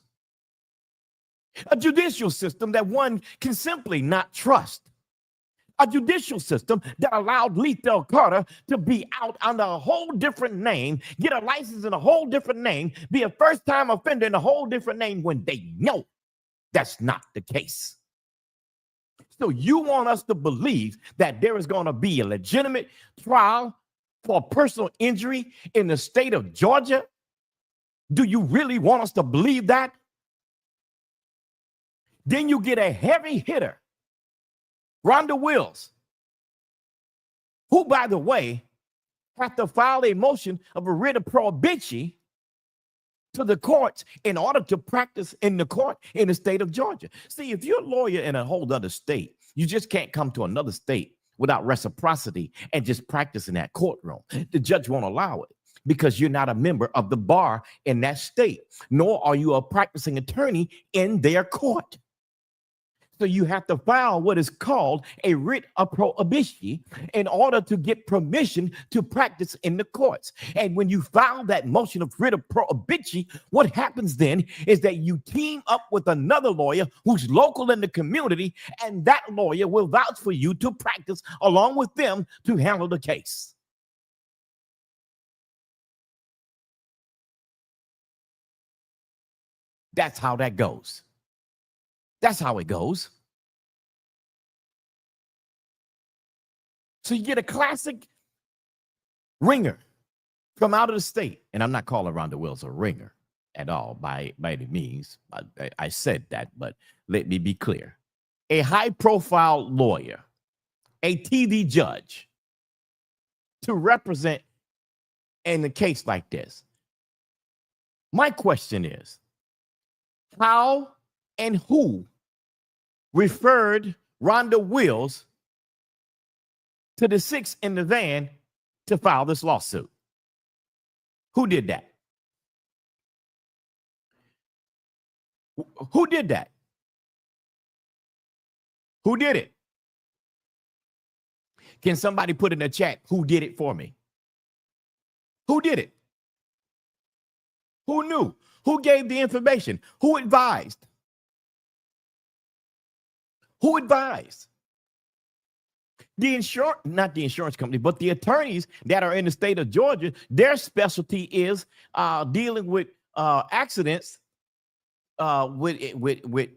A judicial system that one can simply not trust. A judicial system that allowed Lethal Carter to be out under a whole different name, get a license in a whole different name, be a first-time offender in a whole different name when they know that's not the case. So you want us to believe that there is going to be a legitimate trial for personal injury in the state of Georgia? Do you really want us to believe that? Then you get a heavy hitter, Rhonda Wills, who, by the way, had to file a motion of a writ of prohibition to the courts in order to practice in the court in the state of Georgia. See, if you're a lawyer in a whole other state, you just can't come to another state without reciprocity and just practice in that courtroom. The judge won't allow it because you're not a member of the bar in that state, nor are you a practicing attorney in their court. So you have to file what is called a writ of prohibition in order to get permission to practice in the courts. And when you file that motion of writ of prohibition, what happens then is that you team up with another lawyer who's local in the community, and that lawyer will vouch for you to practice along with them to handle the case. That's how that goes. That's how it goes. So you get a classic ringer from out of the state. And I'm not calling Rhonda Wills a ringer at all by any means. I said that, but let me be clear. A high-profile lawyer, a TV judge, to represent in a case like this. My question is, how and who referred Rhonda Wills to the six in the van to file this lawsuit? Who did that? Who did that? Who did it? Can somebody put in the chat who did it for me? Who did it? Who knew? Who gave the information? Who advised? Who advised? Not the insurance company, but the attorneys that are in the state of Georgia, their specialty is dealing with accidents with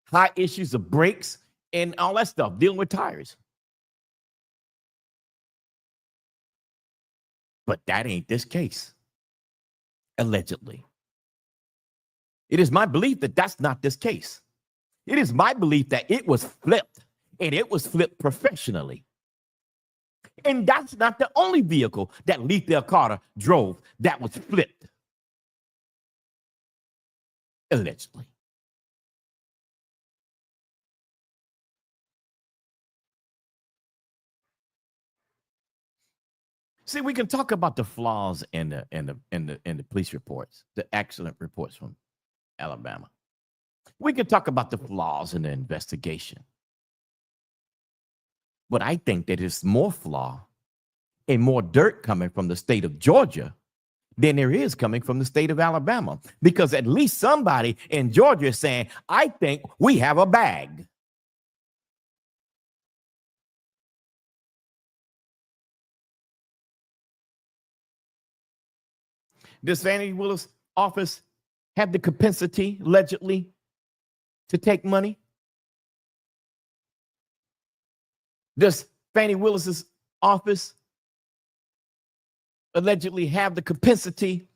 high issues of brakes and all that stuff, dealing with tires. But that ain't this case, allegedly. It is my belief that that's not this case. It is my belief that it was flipped, and it was flipped professionally. And that's not the only vehicle that Lethal Carter drove that was flipped, allegedly. See, we can talk about the flaws in the police reports, the accident reports from Alabama. We can talk about the flaws in the investigation. But I think that it's more flaw and more dirt coming from the state of Georgia than there is coming from the state of Alabama. Because at least somebody in Georgia is saying, I think we have a bag. Does Fannie Willis' office have the capacity, allegedly, to take money? Does Fannie Willis's office allegedly have the capacity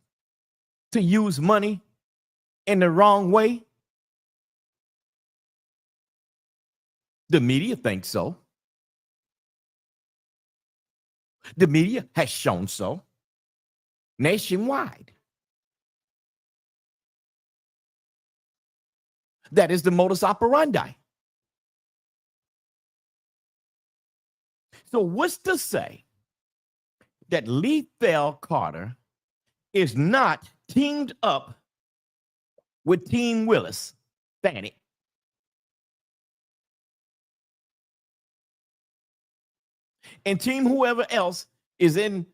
to use money in the wrong way? The media thinks so. The media has shown so nationwide. That is the modus operandi. So what's to say that Lethal Carter is not teamed up with Team Willis, Fanny, and Team whoever else is in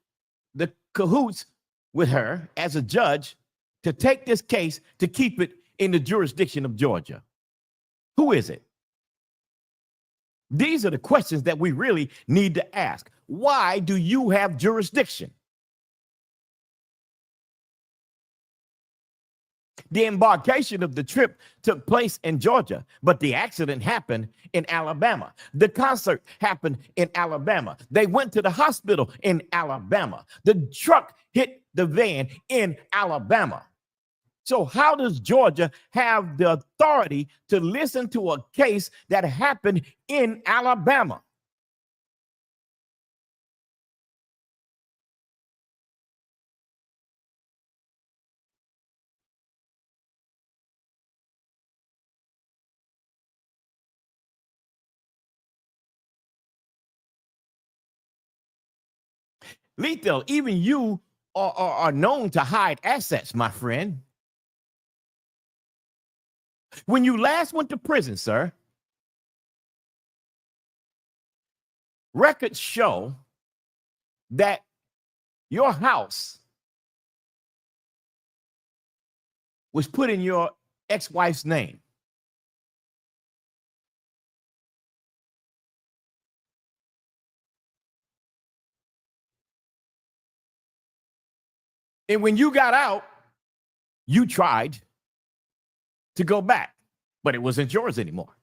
the cahoots with her as a judge to take this case to keep it in the jurisdiction of Georgia? Who is it? These are the questions that we really need to ask. Why do you have jurisdiction? The embarkation of the trip took place in Georgia, but the accident happened in Alabama. The concert happened in Alabama. They went to the hospital in Alabama. The truck hit the van in Alabama. So how does Georgia have the authority to listen to a case that happened in Alabama? Lethal, even you are known to hide assets, my friend. When you last went to prison, sir, records show that your house was put in your ex-wife's name. And when you got out, you tried to go back, but it wasn't yours anymore.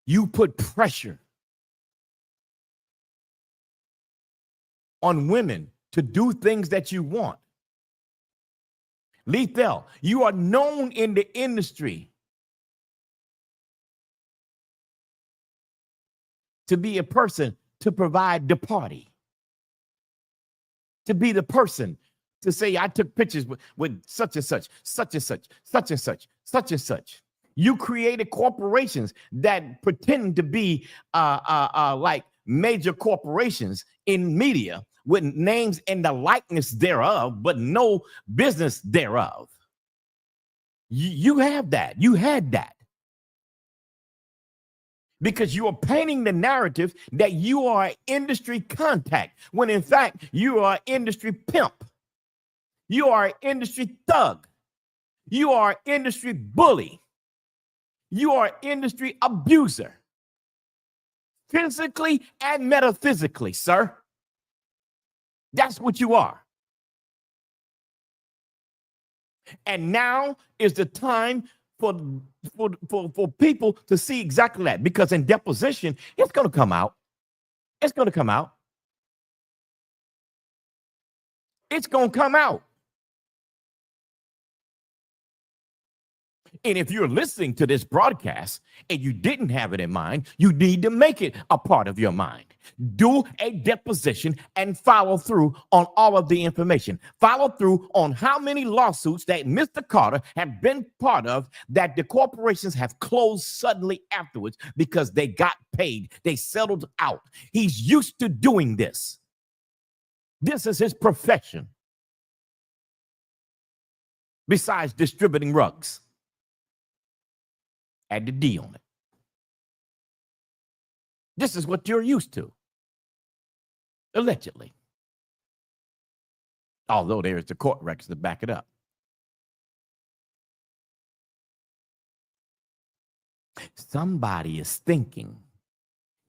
You put pressure on women to do things that you want. Lethal, you are known in the industry to be a person to provide the party, to be the person to say, I took pictures with such and such, such and such, such and such, such and such. You created corporations that pretend to be like major corporations in media with names and the likeness thereof, but no business thereof. You have that. You had that. Because you are painting the narrative that you are an industry contact, when in fact you are an industry pimp. You are an industry thug. You are an industry bully. You are an industry abuser. Physically and metaphysically, sir. That's what you are. And now is the time for people to see exactly that, because in deposition, it's going to come out. It's going to come out. It's going to come out. And if you're listening to this broadcast and you didn't have it in mind, you need to make it a part of your mind. Do a deposition and follow through on all of the information. Follow through on how many lawsuits that Mr. Carter have been part of that the corporations have closed suddenly afterwards because they got paid. They settled out. He's used to doing this. This is his profession. Besides distributing rugs. Add the D on it. This is what you're used to. Allegedly. Although there's the court records to back it up. Somebody is thinking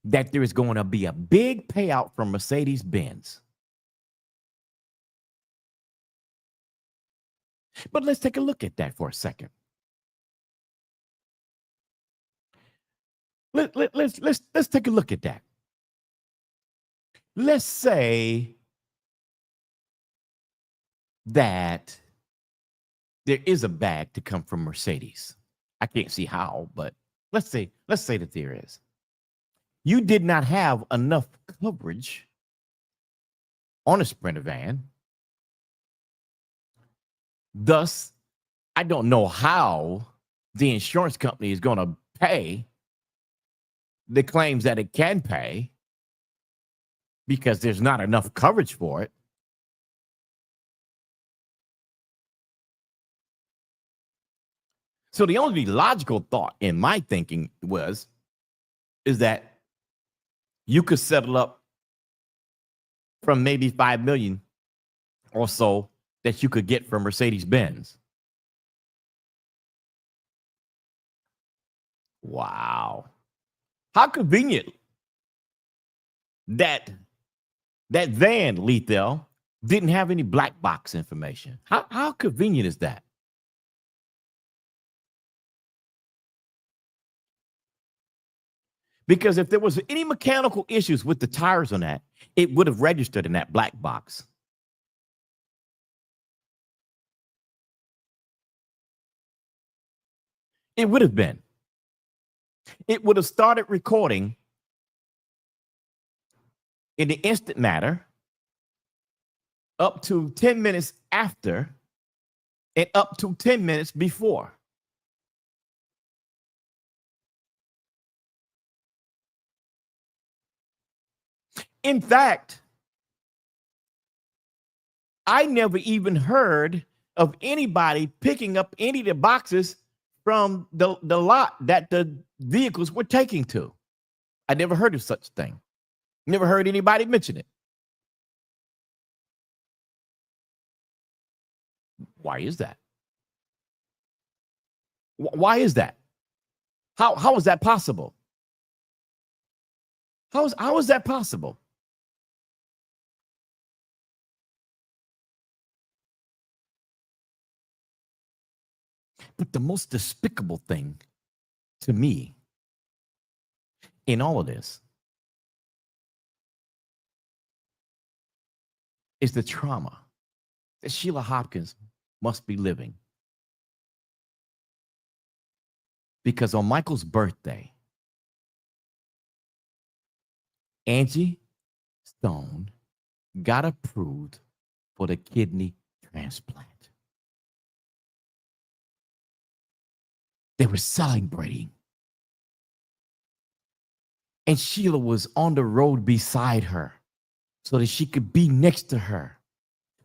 that there is going to be a big payout from Mercedes-Benz. But let's take a look at that for a second. Let's take a look at that. Let's say that there is a bag to come from Mercedes. I can't see how, but let's say that there is. You did not have enough coverage on a Sprinter van. Thus, I don't know how the insurance company is going to pay the claims that it can pay because there's not enough coverage for it. So the only logical thought in my thinking is that you could settle up from maybe 5 million or so that you could get from Mercedes-Benz. Wow. How convenient that van, Lethal, didn't have any black box information. How convenient is that? Because if there was any mechanical issues with the tires on that, it would have registered in that black box. It would have been. It would have started recording in the instant matter up to 10 minutes after and up to 10 minutes before. In fact, I never even heard of anybody picking up any of the boxes from the lot that the vehicles were taking to. I never heard of such thing. Never heard anybody mention it. Why is that? Why is that? How is that possible? How is that possible? But the most despicable thing to me in all of this is the trauma that Sheila Hopkins must be living. Because on Michael's birthday, Angie Stone got approved for the kidney transplant. They were celebrating. And Sheila was on the road beside her so that she could be next to her.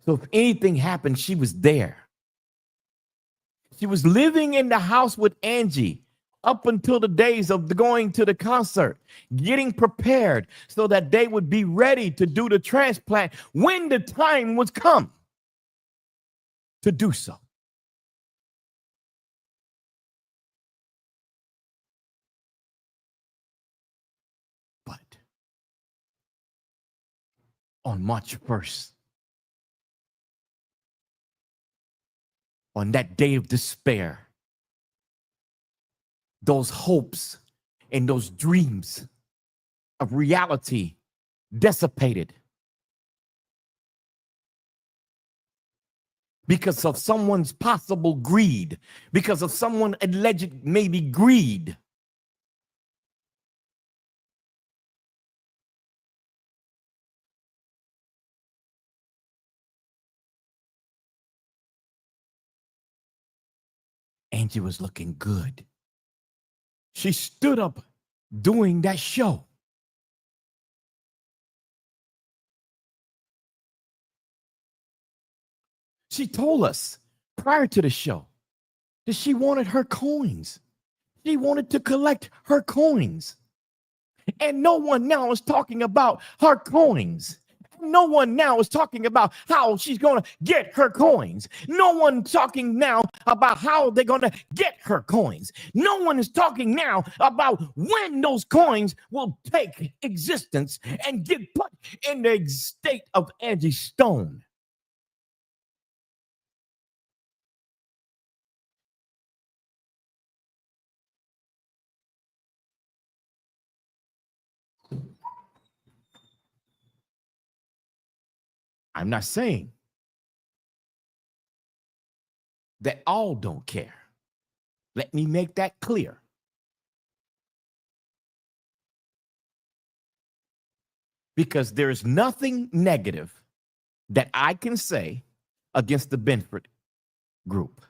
So if anything happened, she was there. She was living in the house with Angie up until the days of going to the concert, getting prepared so that they would be ready to do the transplant when the time was come to do so. But on March 1st, on that day of despair, those hopes and those dreams of reality dissipated because of someone's possible greed, because of someone alleged maybe greed. Angie was looking good. She stood up doing that show. She told us prior to the show that she wanted her coins. She wanted to collect her coins. And no one now is talking about her coins. No one now is talking about how she's going to get her coins. No one talking now about how they're going to get her coins. No one is talking now about when those coins will take existence and get put in the state of Angie Stone. I'm not saying that all don't care. Let me make that clear. because there is nothing negative that I can say against the Benford group.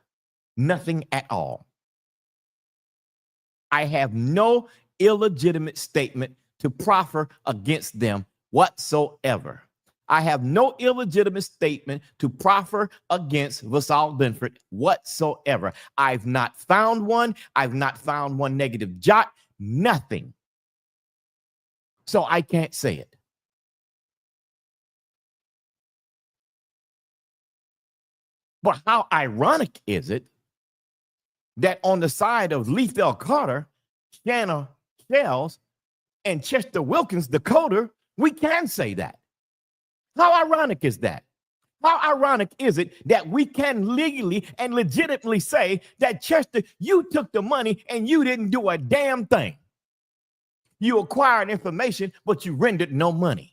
Nothing at all. I have no illegitimate statement to proffer against them whatsoever. I have no illegitimate statement to proffer against Vasal Benford whatsoever. I've not found one. I've not found one negative jot, nothing. So I can't say it. But how ironic is it that on the side of Lethal Carter, Shana Shells, and Chester Wilkins, the coder, we can say that. How ironic is that? How ironic is it that we can legally and legitimately say that, Chester, you took the money and you didn't do a damn thing. You acquired information, but you rendered no money.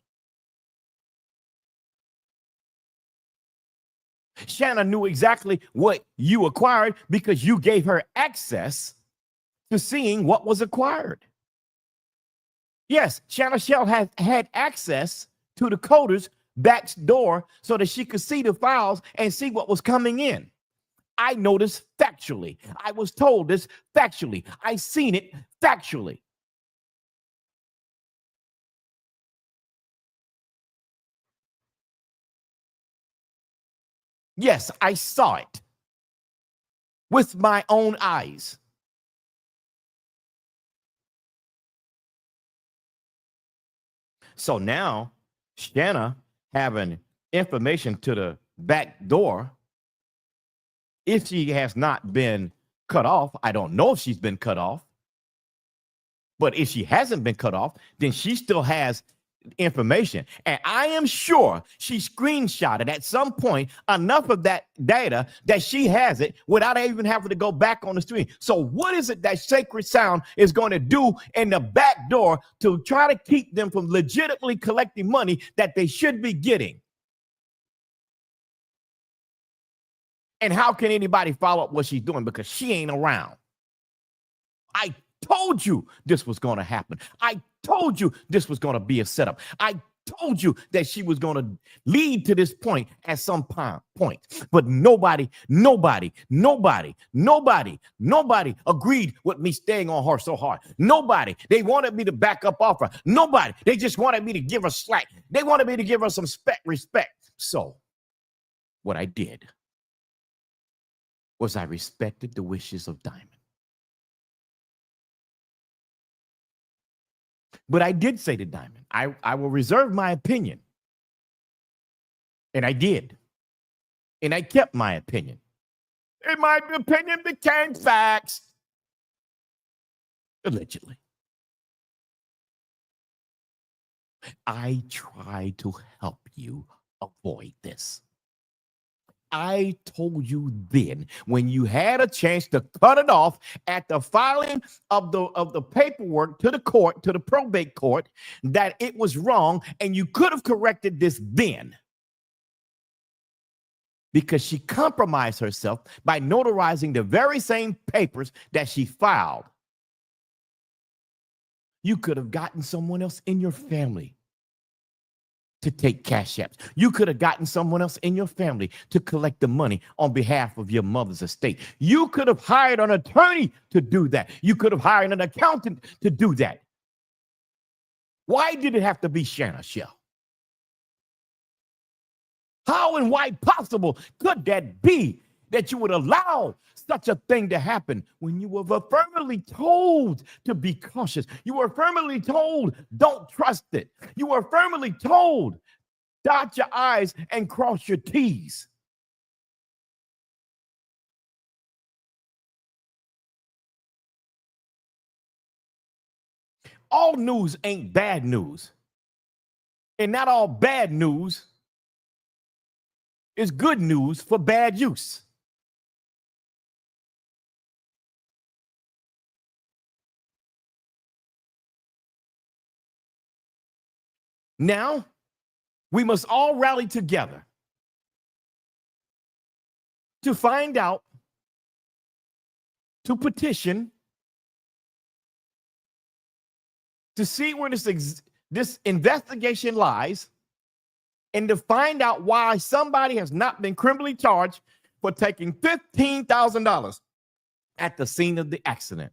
Shana knew exactly what you acquired because you gave her access to seeing what was acquired. Yes, Shana Shell had access to the coder's back door so that she could see the files and see what was coming in. I know this factually. I was told this factually. I seen it factually. Yes, I saw it with my own eyes. So now, Shana having information to the back door, if she has not been cut off, I don't know if she's been cut off, but if she hasn't been cut off, then she still has information. And I am sure she screenshotted at some point enough of that data that she has it without even having to go back on the screen. So what is it that Sacred Sound is going to do in the back door to try to keep them from legitimately collecting money that they should be getting? And how can anybody follow up what she's doing? Because she ain't around. I told you this was going to happen. I told you this was going to be a setup. I told you that she was going to lead to this point at some point. But nobody agreed with me staying on her so hard. Nobody. They wanted me to back up off her. Nobody. They just wanted me to give her slack. They wanted me to give her some respect. So what I did was I respected the wishes of Diamond. But I did say to Diamond, I will reserve my opinion. And I did. And I kept my opinion. And my opinion became facts. Allegedly. I tried to help you avoid this. I told you then, when you had a chance to cut it off at the filing of the paperwork to the court, to the probate court, that it was wrong, and you could have corrected this then. Because she compromised herself by notarizing the very same papers that she filed. You could have gotten someone else in your family to take cash apps. You could have gotten someone else in your family to collect the money on behalf of your mother's estate. You could have hired an attorney to do that. You could have hired an accountant to do that. Why did it have to be Shana Shell? How and why possible could that be that you would allow such a thing to happen when you were firmly told to be cautious? You were firmly told, don't trust it. You were firmly told, dot your I's and cross your T's. All news ain't bad news. And not all bad news is good news for bad use. Now, we must all rally together to find out, to petition, to see where this this investigation lies and to find out why somebody has not been criminally charged for taking $15,000 at the scene of the accident.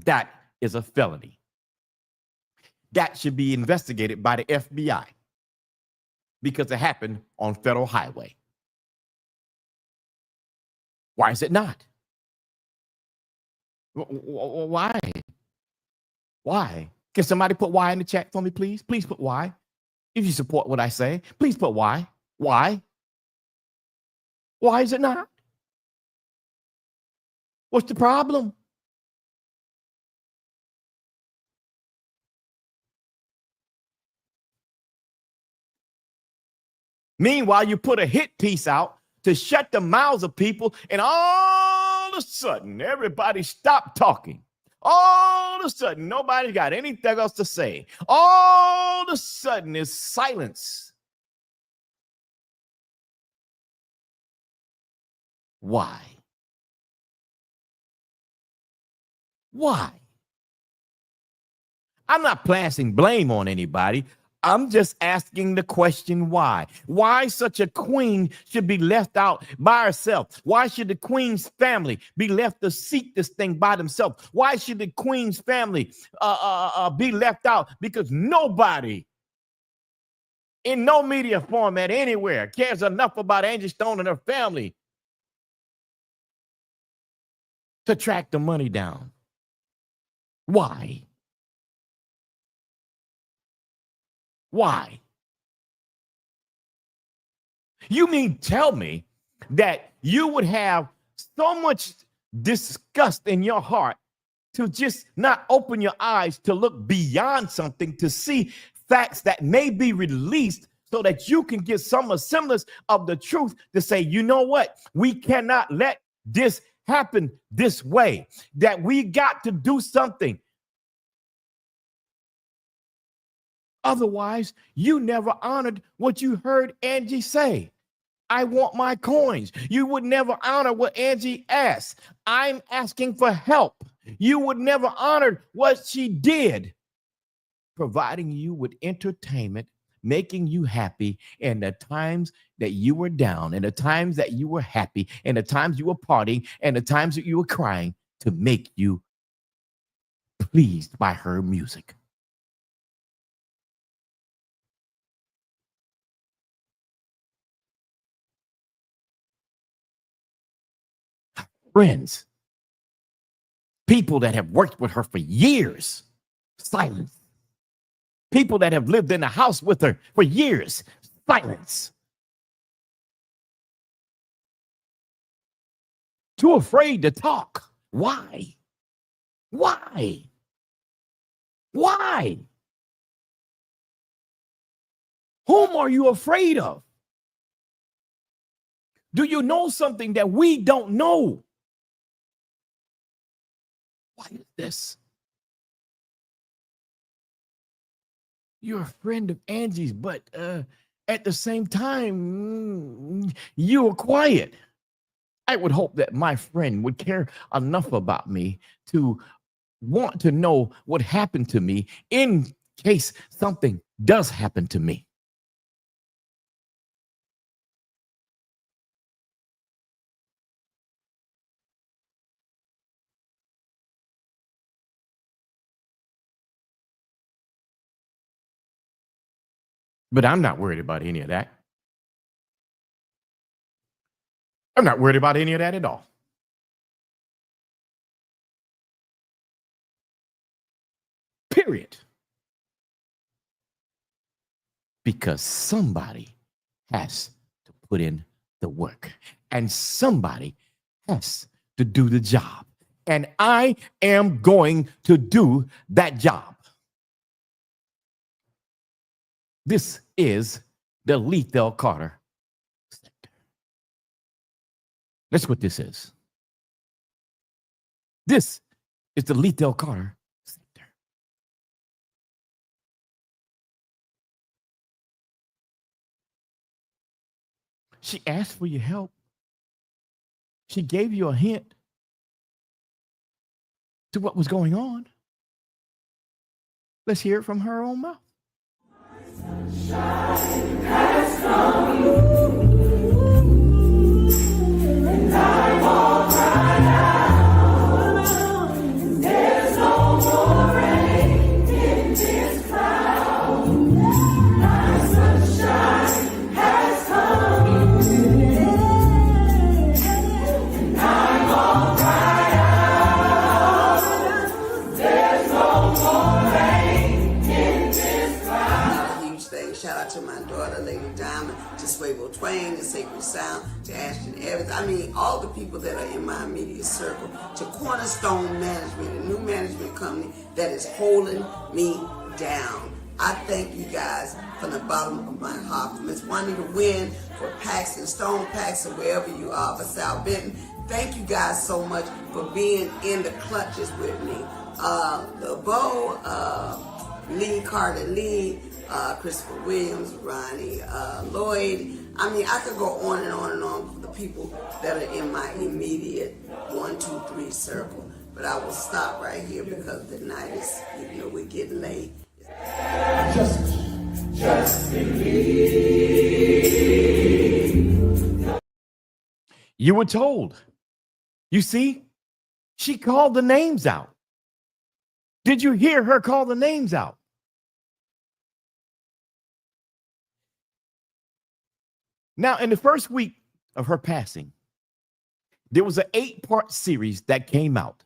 That is a felony. That should be investigated by the FBI because it happened on federal highway. Why is it not? Why? Why? Can somebody put why in the chat for me, please? Please put why. If you support what I say, please put why. Why? Why is it not? What's the problem? Meanwhile, you put a hit piece out to shut the mouths of people, and all of a sudden, everybody stopped talking. All of a sudden, nobody got anything else to say. All of a sudden, it's silence. Why? Why? I'm not placing blame on anybody. I'm just asking the question why. Why such a queen should be left out by herself? Why should the queen's family be left to seek this thing by themselves? Why should the queen's family be left out? Because nobody in no media format anywhere cares enough about Angie Stone and her family to track the money down. Why? Why? You mean tell me that you would have so much disgust in your heart to just not open your eyes to look beyond something, to see facts that may be released so that you can get some semblance of the truth to say, you know what? We cannot let this happen this way, that we got to do something. Otherwise, you never honored what you heard Angie say. I want my coins. You would never honor what Angie asked. I'm asking for help. You would never honor what she did, providing you with entertainment, making you happy in the times that you were down, and the times that you were happy, and the times you were partying, and the times that you were crying, to make you pleased by her music. Friends, people that have worked with her for years, silence. People that have lived in the house with her for years, silence. Too afraid to talk. Why? Why? Why? Whom are you afraid of? Do you know something that we don't know? Why is this? You're a friend of Angie's, but at the same time, you are quiet. I would hope that my friend would care enough about me to want to know what happened to me in case something does happen to me. But I'm not worried about any of that. I'm not worried about any of that at all. Period. Because somebody has to put in the work, and somebody has to do the job. And I am going to do that job. This is the Lethal Carter sector. That's what this is. This is the Lethal Carter sector. She asked for your help. She gave you a hint to what was going on. Let's hear it from her own mouth. Shout out to my daughter, Lady Diamond, to Swaybo Twain, to Sacred Sound, to Ashton Evans. I mean, all the people that are in my immediate circle, to Cornerstone Management, a new management company that is holding me down. I thank you guys from the bottom of my heart. For Miss Juanita Wynn, for Paxton, Stone Paxton, wherever you are, for Sal Benton. Thank you guys so much for being in the clutches with me. Lee Carter Lee, Christopher Williams, Ronnie Lloyd. I mean, I could go on and on and on for the people that are in my immediate 1, 2, 3 circle. But I will stop right here because the night is, we're getting late. Just believe. You were told. You see, she called the names out. Did you hear her call the names out? Now, in the first week of her passing, there was an 8-part series that came out.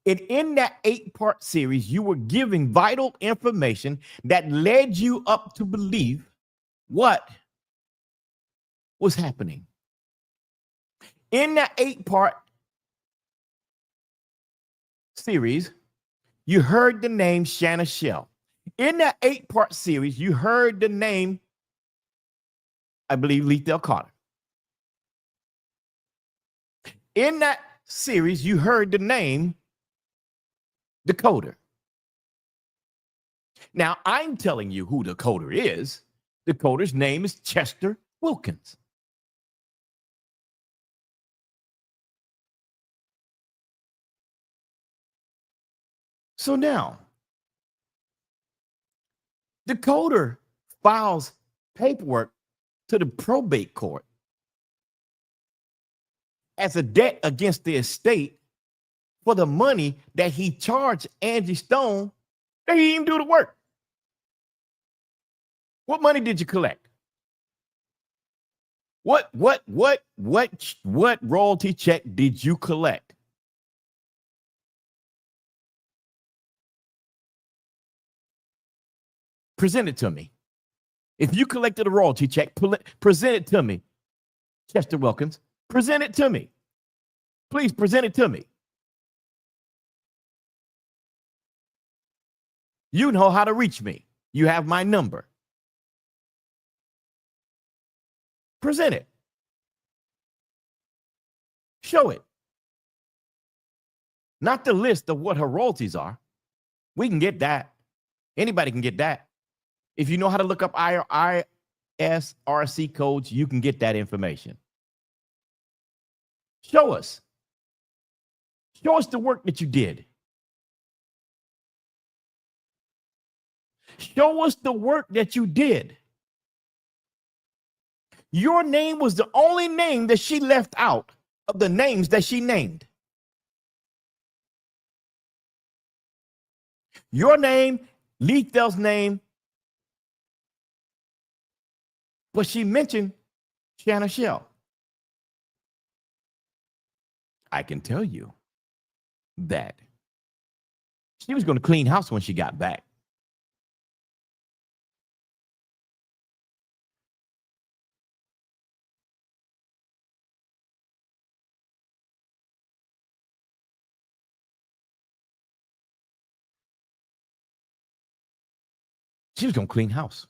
And in that 8-part series, you were giving vital information that led you up to believe what was happening. In that 8-part series, you heard the name Shana Shell. In that 8-part series, you heard the name, I believe, Lethal Carter. In that series, you heard the name Decoder. Now, I'm telling you who Decoder is. Decoder's name is Chester Wilkins. So now, Decoder files paperwork to the probate court as a debt against the estate for the money that he charged Angie Stone that he didn't even do the work. What money did you collect? What royalty check did you collect? Present it to me. If you collected a royalty check, present it to me. Chester Wilkins, present it to me. Please present it to me. You know how to reach me. You have my number. Present it. Show it. Not the list of what her royalties are. We can get that. Anybody can get that. If you know how to look up ISRC codes, you can get that information. Show us. Show us the work that you did. Show us the work that you did. Your name was the only name that she left out of the names that she named. Your name, Lethal's name, but she mentioned Shana Shell. I can tell you that she was going to clean house when she got back. She was going to clean house.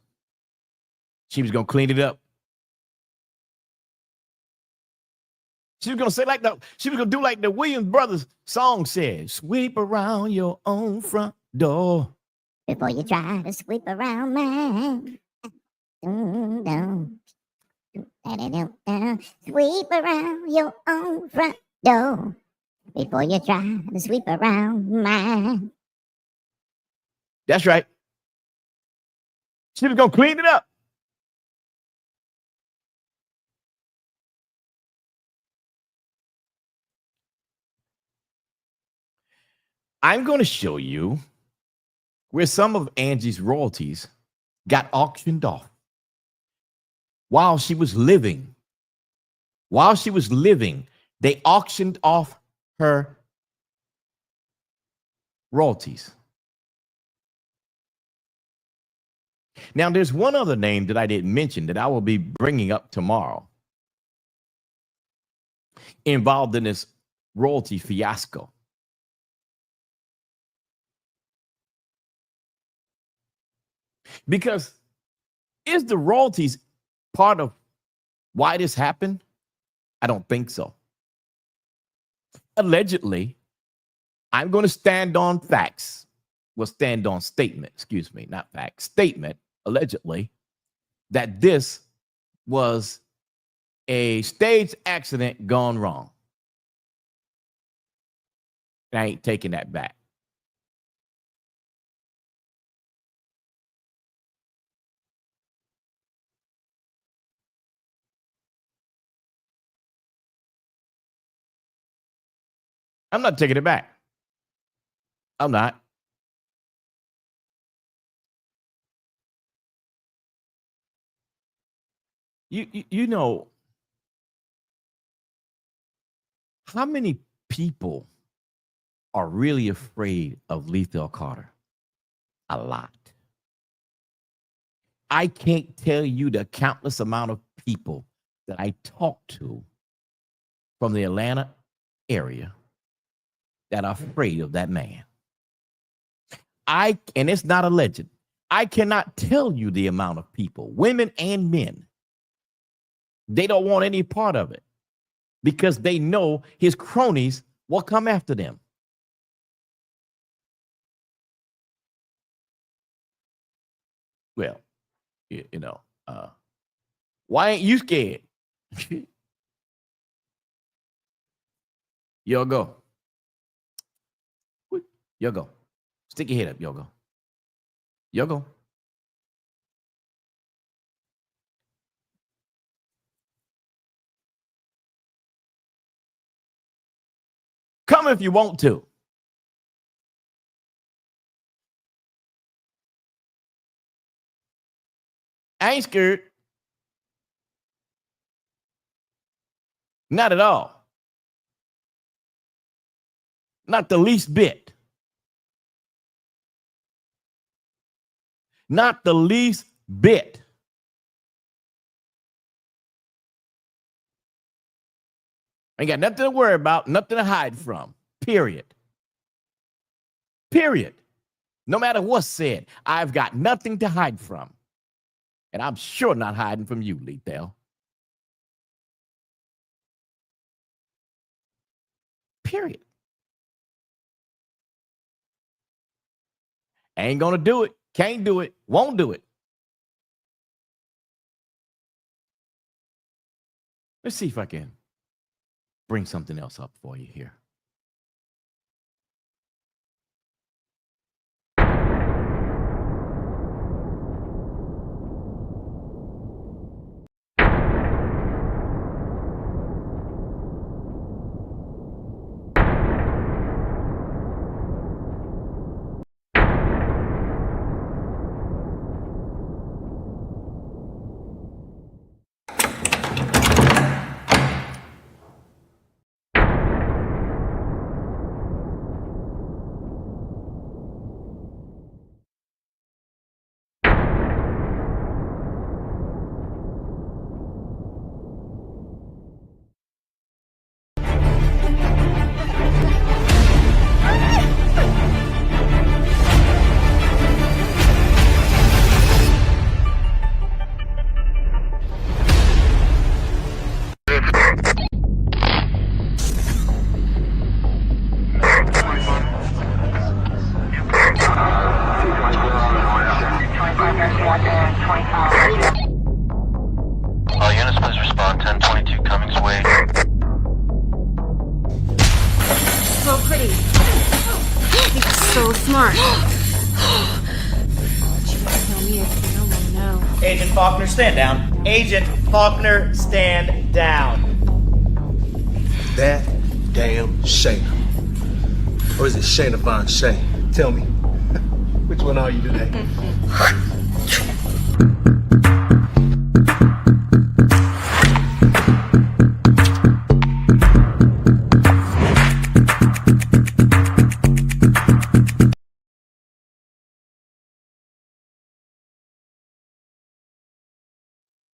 She was going to clean it up. She was going to say she was going to do like the Williams Brothers song said, sweep around your own front door before you try to sweep around mine. Sweep around your own front door before you try to sweep around mine. That's right. She was going to clean it up. I'm going to show you where some of Angie's royalties got auctioned off while she was living. While she was living, they auctioned off her royalties. Now, there's one other name that I didn't mention that I will be bringing up tomorrow involved in this royalty fiasco. Because is the royalties part of why this happened? I don't think so. Allegedly, I'm going to stand on facts. Well, stand on statement, excuse me, not facts, statement, allegedly, that this was a stage accident gone wrong. I ain't taking that back. I'm not taking it back. I'm not. You know, how many people are really afraid of Lethal Carter? A lot. I can't tell you the countless amount of people that I talk to from the Atlanta area that are afraid of that man. And it's not alleged. I cannot tell you the amount of people, women and men, they don't want any part of it because they know his cronies will come after them. Well, why ain't you scared? Yogo. Yogo. Stick your head up, Yogo. Yogo. Come if you want to. I ain't scared. Not at all. Not the least bit. Not the least bit. Ain't got nothing to worry about, nothing to hide from. Period. Period. No matter what's said, I've got nothing to hide from. And I'm sure not hiding from you, Lethal. Period. Ain't gonna do it. Can't do it. Won't do it. Let's see if I can bring something else up for you here. All units, please respond. 1022 Cummings Way. So pretty. He's so smart. Agent Faulkner, stand down. Agent Faulkner, stand down. That damn Shana. Or is it Shana Von Shay? Tell me. Which one are you today?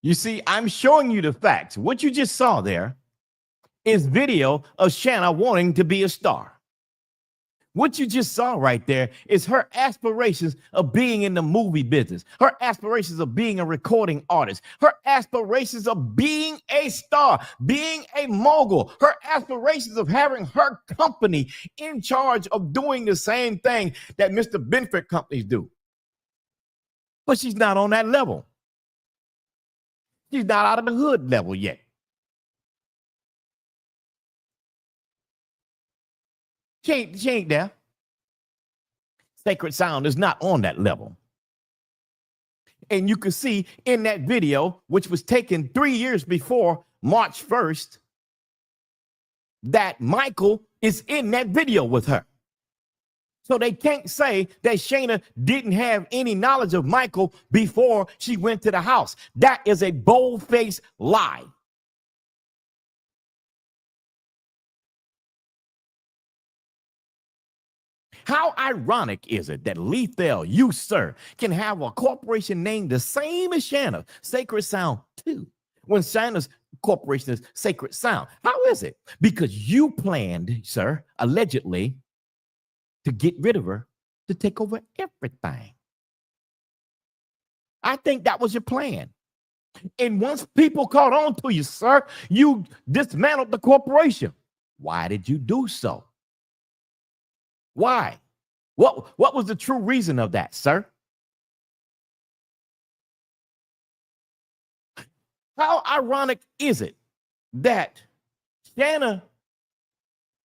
You see, I'm showing you the facts. What you just saw there is video of Shana wanting to be a star. What you just saw right there is her aspirations of being in the movie business, her aspirations of being a recording artist, her aspirations of being a star, being a mogul, her aspirations of having her company in charge of doing the same thing that Mr. Benford companies do. But she's not on that level. She's not out of the hood level yet. She ain't there. Sacred Sound is not on that level. And you can see in that video, which was taken 3 years before March 1st, that Michael is in that video with her. So they can't say that Shana didn't have any knowledge of Michael before she went to the house. That is a bold-faced lie. How ironic is it that Lethal, you, sir, can have a corporation named the same as Shana, Sacred Sound 2, when Shana's corporation is Sacred Sound? How is it? Because you planned, sir, allegedly, to get rid of her, to take over everything. I think that was your plan. And once people caught on to you, sir, you dismantled the corporation. Why did you do so? Why? What was the true reason of that, sir? How ironic is it that Shana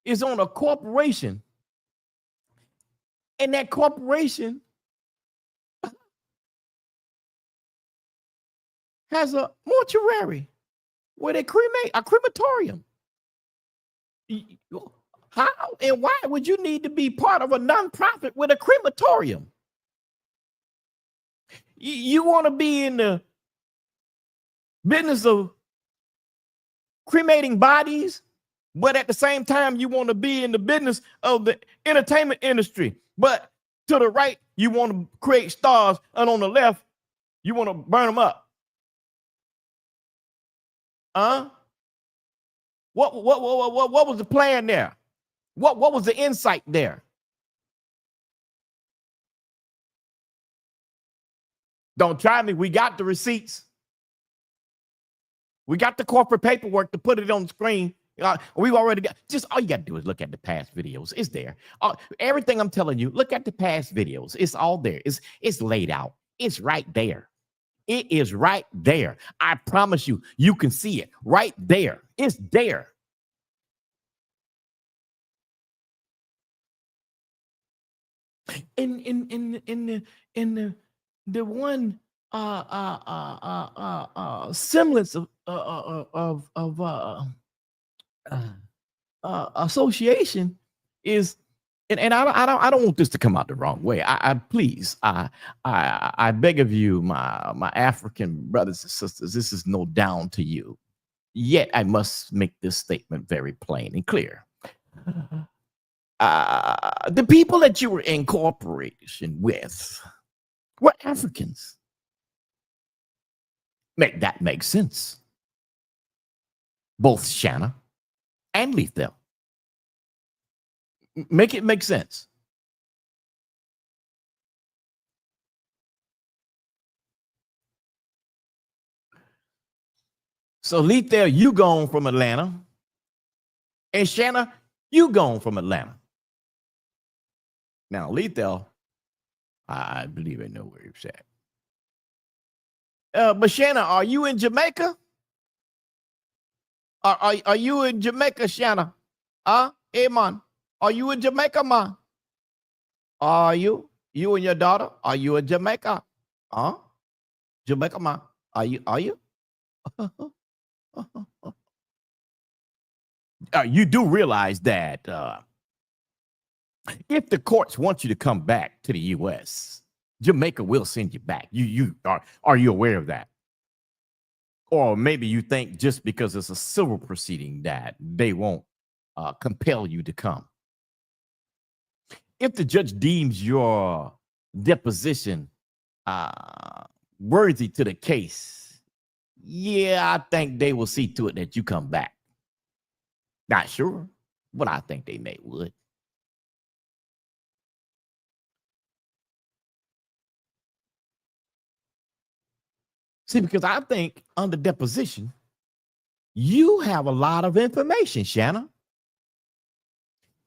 is on a corporation and that corporation has a mortuary where they cremate, a crematorium? How and why would you need to be part of a nonprofit with a crematorium? You want to be in the business of cremating bodies, but at the same time, you want to be in the business of the entertainment industry. But to the right, you want to create stars, and on the left, you want to burn them up. What was the plan there? What was the insight there? Don't try me. We got the receipts. We got the corporate paperwork to put it on the screen. We've already got, just all you got to do is look at the past videos. It's there. Everything I'm telling you, look at the past videos. It's all there. It's laid out. It's right there. It is right there. I promise you, you can see it right there. It's there. In the one semblance of association is, and I don't want this to come out the wrong way. I beg of you, my African brothers and sisters, this is no down to you. Yet I must make this statement very plain and clear. The people that you were in cooperation with were Africans. That makes sense. Both Shana and Lethal. Make it make sense. So Lethal, you gone from Atlanta. And Shana, you gone from Atlanta. Now, Lethal, I believe I know where he's at. But Shana, are you in Jamaica? Are you in Jamaica, Shana? Hey, man. Are you in Jamaica, man? Are you? You and your daughter? Are you in Jamaica? Huh? Jamaica Ma, are you? You do realize that if the courts want you to come back to the U.S., Jamaica will send you back. You are you aware of that? Or maybe you think just because it's a civil proceeding that they won't compel you to come. If the judge deems your deposition worthy to the case, yeah, I think they will see to it that you come back. Not sure, but I think they may would. See, because I think under deposition, you have a lot of information, Shanna.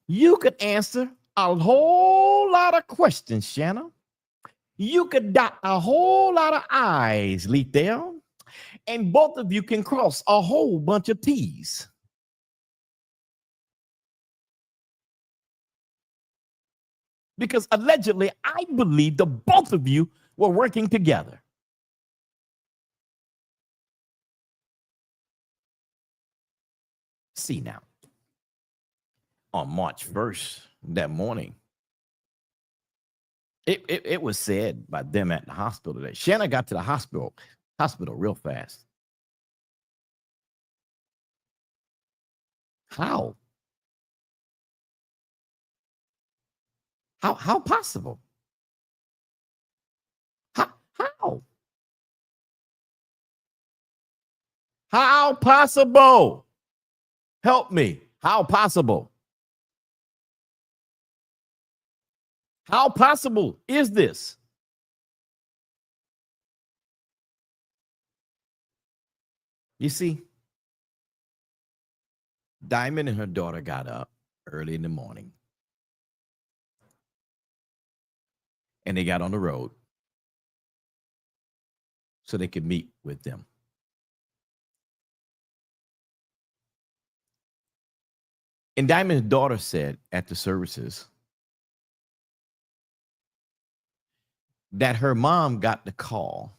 You could answer a whole lot of questions, Shanna. You could dot a whole lot of I's, Lethal, and both of you can cross a whole bunch of T's. Because allegedly, I believe the both of you were working together. See now, on March 1st, that morning, it was said by them at the hospital that Shanna got to the hospital real fast. How? How possible? How? How possible? Help me. How possible? How possible is this? You see, Diamond and her daughter got up early in the morning and they got on the road so they could meet with them. And Diamond's daughter said at the services that her mom got the call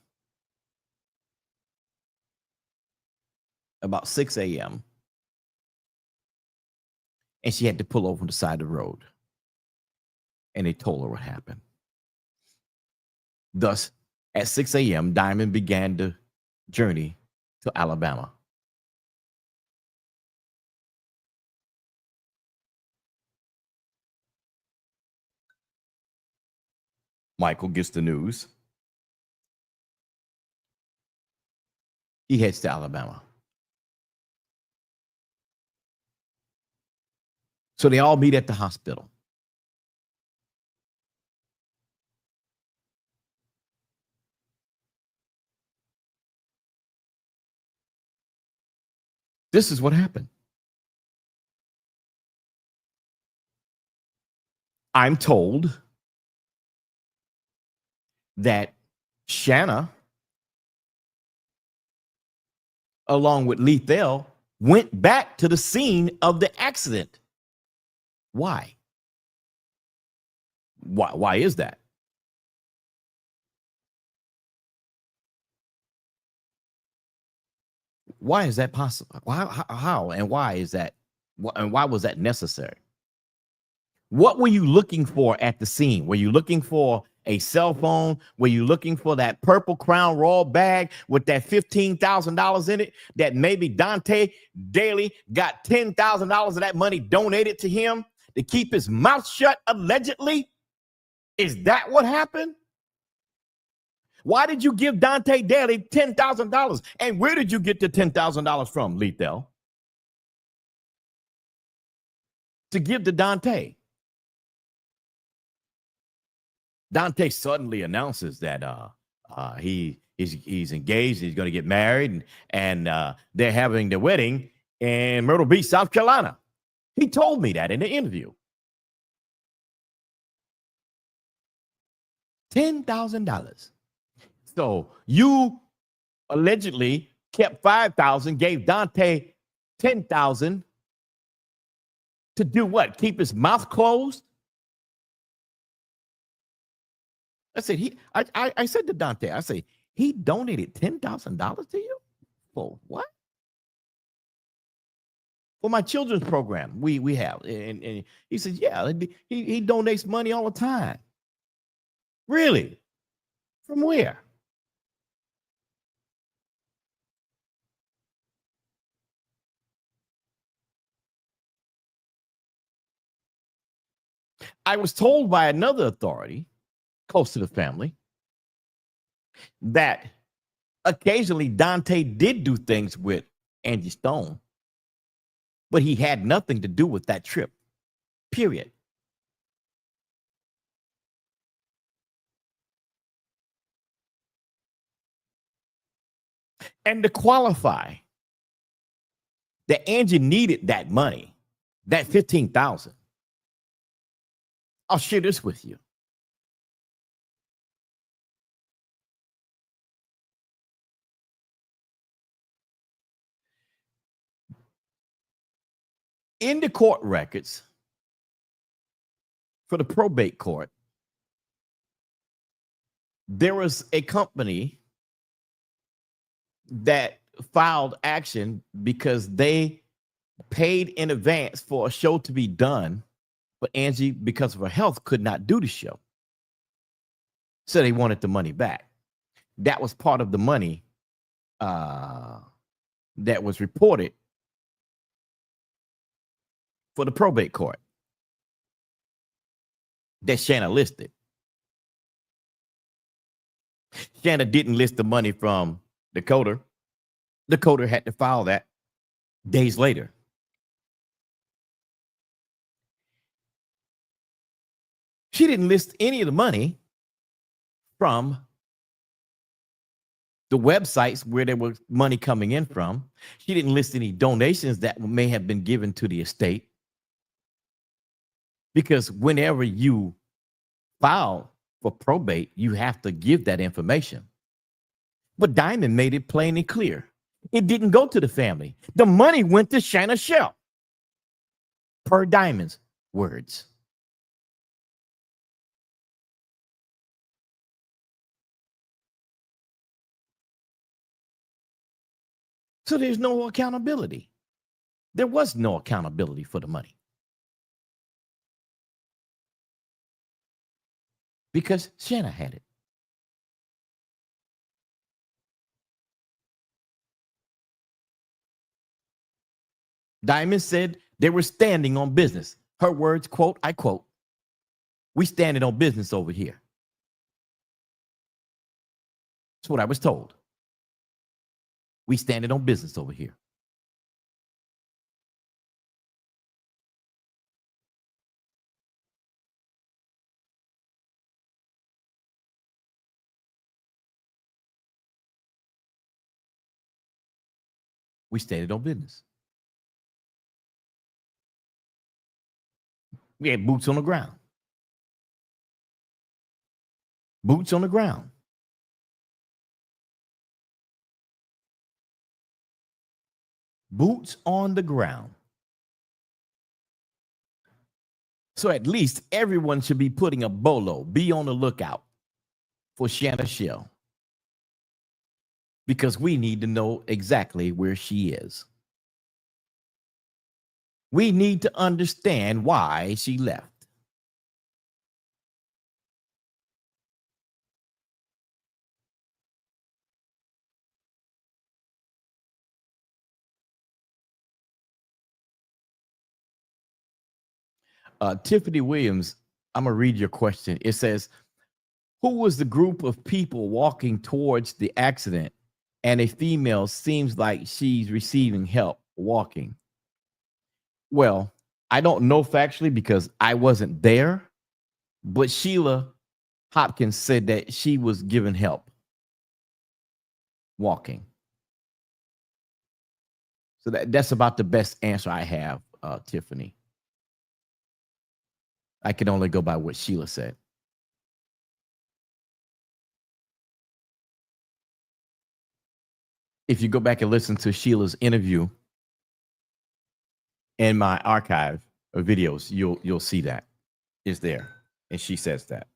about 6 a.m. and she had to pull over on the side of the road. And they told her what happened. Thus, at 6 a.m., Diamond began the journey to Alabama. Michael gets the news. He heads to Alabama. So they all meet at the hospital. This is what happened. I'm told that Shanna, along with Lethal, went back to the scene of the accident. Why? Why is that? Why is that possible? How and why is that? And why was that necessary? What were you looking for at the scene? Were you looking for a cell phone? Were you looking for that purple Crown Royal bag with that $15,000 in it that maybe Dante Daly got $10,000 of that money donated to him to keep his mouth shut, allegedly? Is that what happened? Why did you give Dante Daly $10,000? And where did you get the $10,000 from, Lethal? To give to Dante. Dante suddenly announces that he's engaged, he's going to get married, and they're having the wedding in Myrtle Beach, South Carolina. He told me that in the interview. $10,000. So you allegedly kept $5,000, gave Dante $10,000 to do what? Keep his mouth closed? I said, I said to Dante, I say, he donated $10,000 to you? For what? For my children's program, we have. And he says, yeah, he donates money all the time. Really? From where? I was told by another authority close to the family that occasionally Dante did do things with Angie Stone, but he had nothing to do with that trip, period. And to qualify that Angie needed that money, that 15,000. I'll share this with you. In the court records for the probate court, there was a company that filed action because they paid in advance for a show to be done, but Angie, because of her health, could not do the show. So they wanted the money back. That was part of the money that was reported for the probate court that Shana listed. Shana didn't list the money from Dakota. Dakota had to file that days later. She didn't list any of the money from the websites where there was money coming in from. She didn't list any donations that may have been given to the estate. Because whenever you file for probate, you have to give that information. But Diamond made it plain and clear. It didn't go to the family. The money went to Shana Shell, per Diamond's words. So there's no accountability. There was no accountability for the money. Because Shana had it. Diamond said they were standing on business. Her words, quote, I quote, we standing on business over here. That's what I was told. We standing on business over here. We standing on business. We had boots on the ground. Boots on the ground. Boots on the ground. So at least everyone should be putting a bolo, be on the lookout for Shana Shell. Because we need to know exactly where she is. We need to understand why she left. Tiffany Williams, I'm going to read your question. It says, who was the group of people walking towards the accident and a female seems like she's receiving help walking? Well, I don't know factually because I wasn't there, but Sheila Hopkins said that she was given help walking. So that's about the best answer I have, Tiffany. I can only go by what Sheila said. If you go back and listen to Sheila's interview in my archive of videos, you'll see that is there, and she says that.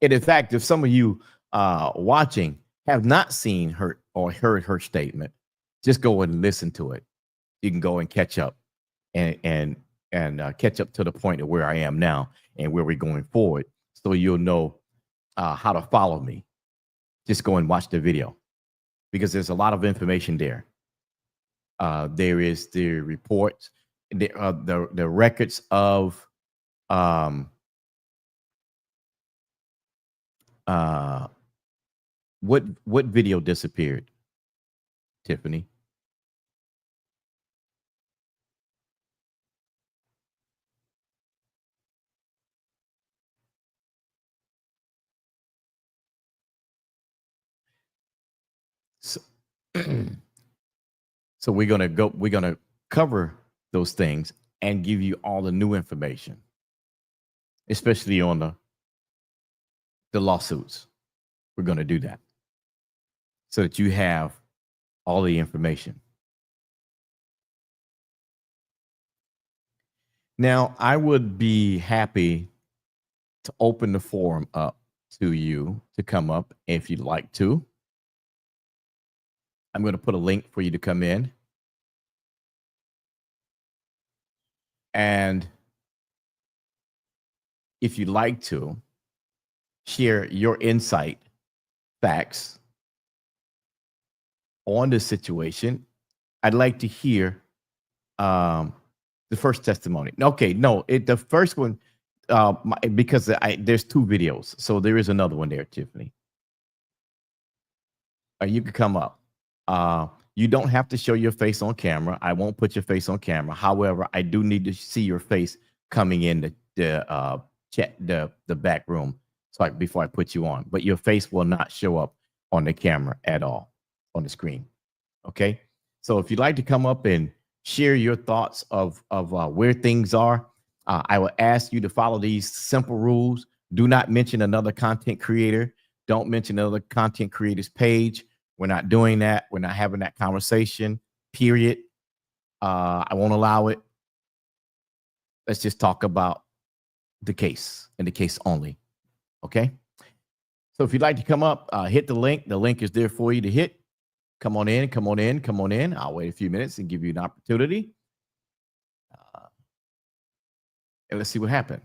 And in fact, if some of you watching have not seen her or heard her statement, just go and listen to it. You can go and catch up and catch up to the point of where I am now and where we're going forward, so you'll know how to follow me. Just go and watch the video because there's a lot of information there. There is the reports, the records of what video disappeared, Tiffany? So, so we're gonna cover those things and give you all the new information, especially on the lawsuits. We're gonna do that so that you have all the information. Now, I would be happy to open the forum up to you to come up if you'd like to. I'm going to put a link for you to come in. And if you'd like to share your insight, facts on this situation, I'd like to hear the first testimony. Okay, no, the first one, because there's two videos. So there is another one there, Tiffany. You can come up. You don't have to show your face on camera. I won't put your face on camera. However, I do need to see your face coming in the chat, the back room, so before I put you on. But your face will not show up on the camera at all on the screen. Okay. So if you'd like to come up and share your thoughts of where things are, I will ask you to follow these simple rules. Do not mention another content creator. Don't mention another content creator's page. We're not doing that. We're not having that conversation, period. I won't allow it. Let's just talk about the case and the case only. Okay. So if you'd like to come up, hit the link. The link is there for you to hit. Come on in, come on in, come on in. I'll wait a few minutes and give you an opportunity. And let's see what happened.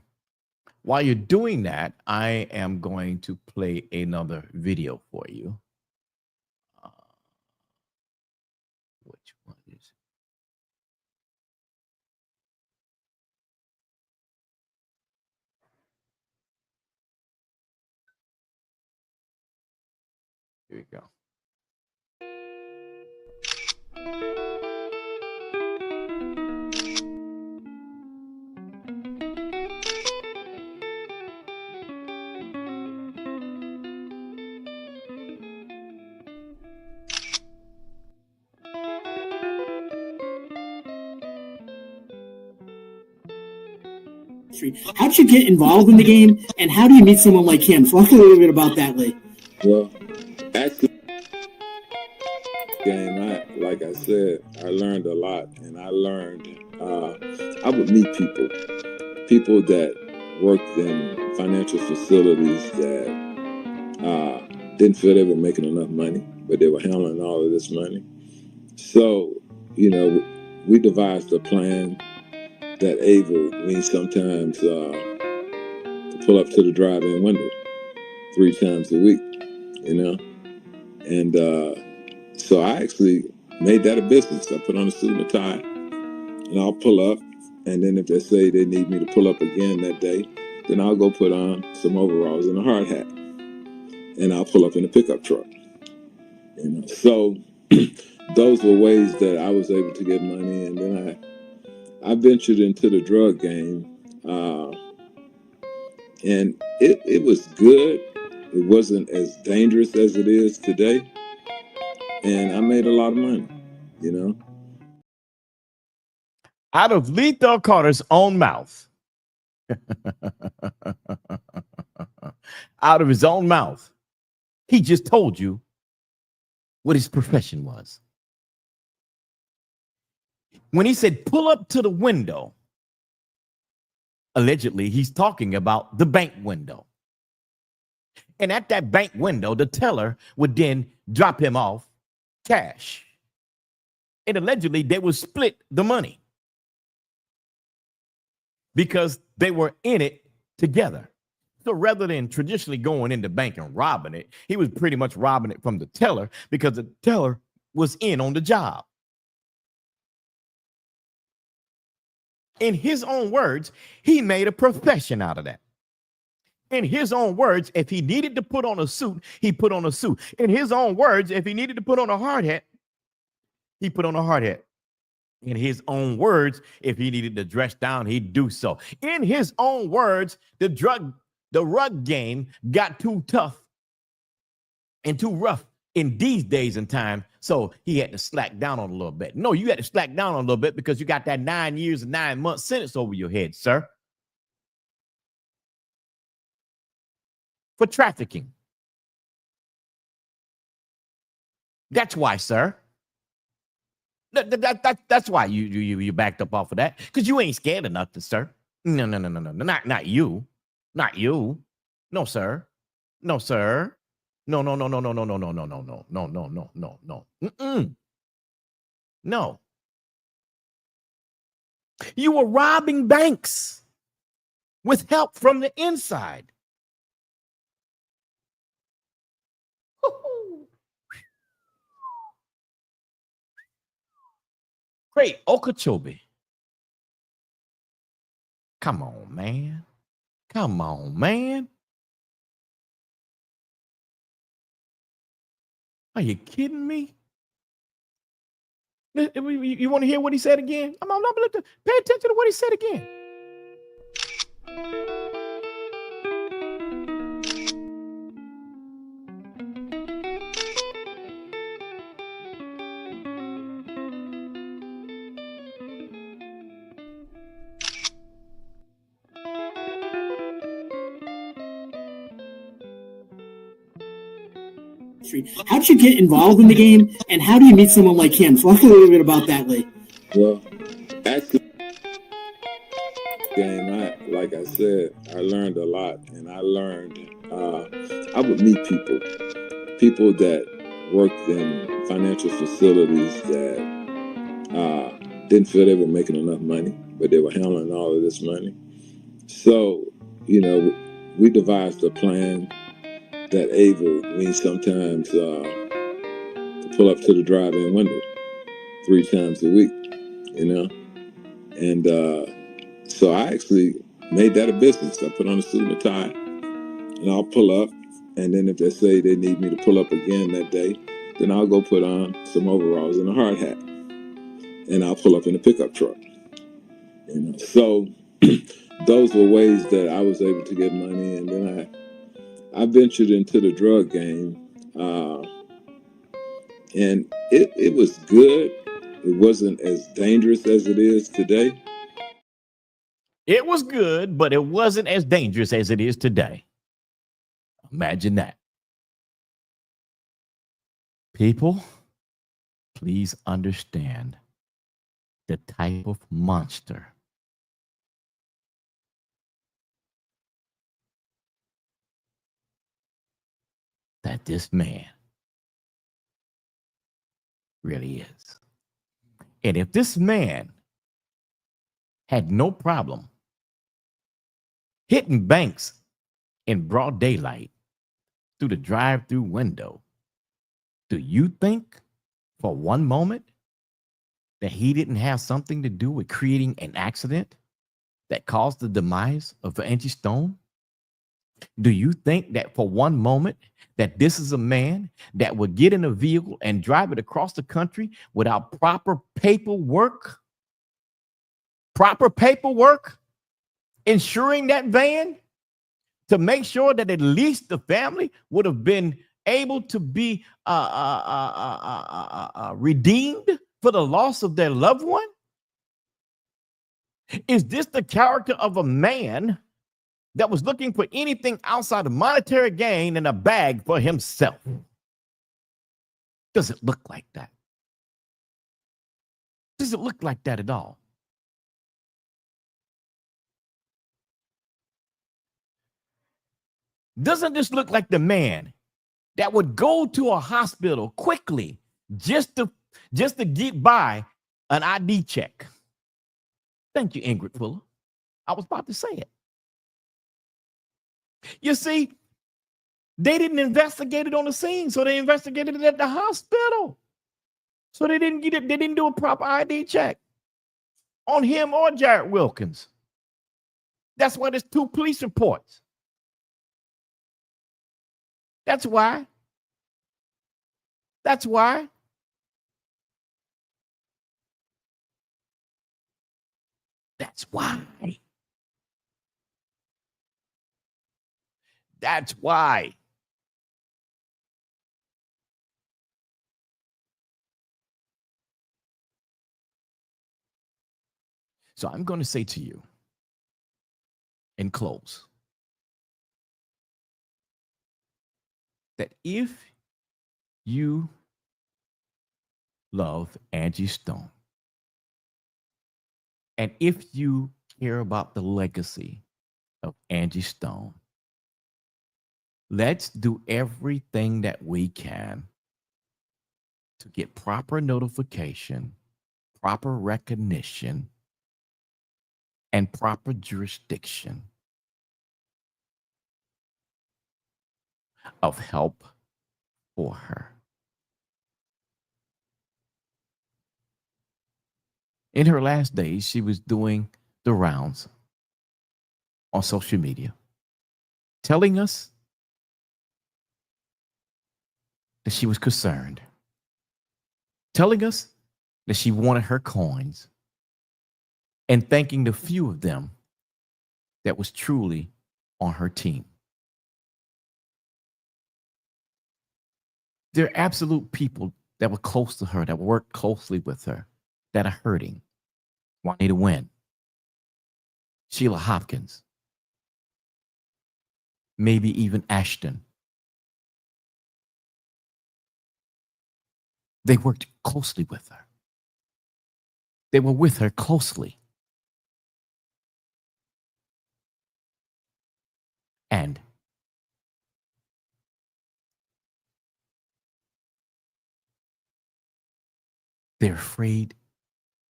While you're doing that, I am going to play another video for you. Which one is it? Here we go. How'd you get involved in the game, and how do you meet someone like him? Talk a little bit about that, Lee. Well, actually, game, like I said, I learned a lot, and I learned I would meet people that worked in financial facilities that didn't feel they were making enough money, but they were handling all of this money. So, we devised a plan that able me sometimes to pull up to the drive-in window 3 times a week, and so I actually made that a business. I put on a suit and a tie, and I'll pull up, and then if they say they need me to pull up again that day, then I'll go put on some overalls and a hard hat, and I'll pull up in a pickup truck. So those were ways that I was able to get money, and then I ventured into the drug game, and it was good. It wasn't as dangerous as it is today, and I made a lot of money, Out of Lethal Carter's own mouth. Out of his own mouth. He just told you what his profession was. When he said, pull up to the window, allegedly, he's talking about the bank window. And at that bank window, the teller would then drop him off cash. And allegedly, they would split the money because they were in it together. So rather than traditionally going in the bank and robbing it, he was pretty much robbing it from the teller because the teller was in on the job. In his own words, he made a profession out of that. In his own words, if he needed to put on a suit, he put on a suit. In his own words, if he needed to put on a hard hat, he put on a hard hat. In his own words, if he needed to dress down, he'd do so. In his own words, the rug game got too tough and too rough in these days and time, so he had to slack down on a little bit. No, you had to slack down on a little bit because you got that 9 years and 9 months sentence over your head, sir, for trafficking. That's why, sir. That's why you backed up off of that, because you ain't scared of nothing, sir. No, not you, not you. No, sir. No, sir. No. No. You were robbing banks with help from the inside. Great Okeechobee. Come on, man. Come on, man. Are you kidding me? You want to hear what he said again? I'm not going to pay attention to what he said again. How did you get involved in the game, and how do you meet someone like him? Talk a little bit about that, Lee. Well, actually, game, like I said, I learned a lot, and I learned I would meet people that worked in financial facilities that didn't feel they were making enough money, but they were handling all of this money. So, we devised a plan that able me sometimes to pull up to the drive-in window 3 times a week, and so I actually made that a business. I put on a suit and a tie, and I'll pull up, and then if they say they need me to pull up again that day, then I'll go put on some overalls and a hard hat, and I'll pull up in a pickup truck. So those were ways that I was able to get money, and then I ventured into the drug game, and it was good. It wasn't as dangerous as it is today. It was good, but it wasn't as dangerous as it is today. Imagine that. People, please understand the type of monster that this man really is. And if this man had no problem hitting banks in broad daylight through the drive-through window, do you think for one moment that he didn't have something to do with creating an accident that caused the demise of Angie Stone? Do you think that for one moment that this is a man that would get in a vehicle and drive it across the country without proper paperwork? Proper paperwork, insuring that van to make sure that at least the family would have been able to be redeemed for the loss of their loved one? Is this the character of a man that was looking for anything outside of monetary gain in a bag for himself? Does it look like that? Does it look like that at all? Doesn't this look like the man that would go to a hospital quickly just to get by an ID check? Thank you, Ingrid Fuller. I was about to say it. You see, they didn't investigate it on the scene, so they investigated it at the hospital. So they didn't get it. They didn't do a proper ID check on him or Jared Wilkins. That's why there's 2 police reports. That's why. That's why. That's why. That's why. So I'm going to say to you in close that if you love Angie Stone, and if you care about the legacy of Angie Stone, let's do everything that we can to get proper notification, proper recognition, and proper jurisdiction of help for her. In her last days, she was doing the rounds on social media, telling us that she was concerned, telling us that she wanted her coins, and thanking the few of them that was truly on her team. There are absolute people that were close to her, that worked closely with her, that are hurting. Juanita Wynn, Sheila Hopkins, maybe even Ashton. They worked closely with her. They were with her closely. And they're afraid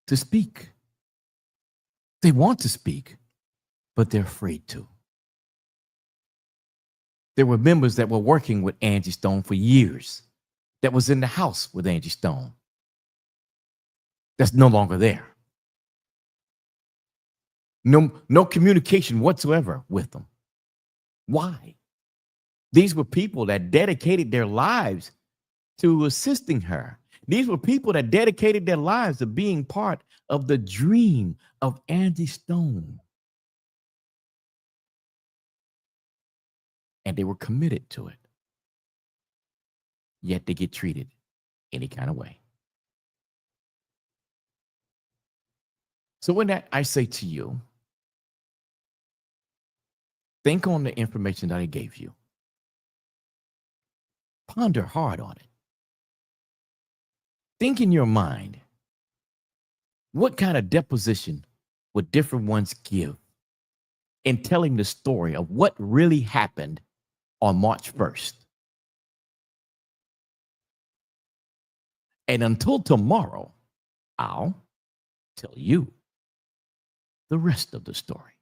to speak. They want to speak, but they're afraid to. There were members that were working with Angie Stone for years, that was in the house with Angie Stone, that's no longer there. No communication whatsoever with them. Why? These were people that dedicated their lives to assisting her. These were people that dedicated their lives to being part of the dream of Angie Stone. And they were committed to it. Yet they get treated any kind of way. So in that, I say to you, think on the information that I gave you. Ponder hard on it. Think in your mind, what kind of deposition would different ones give in telling the story of what really happened on March 1st? And until tomorrow, I'll tell you the rest of the story.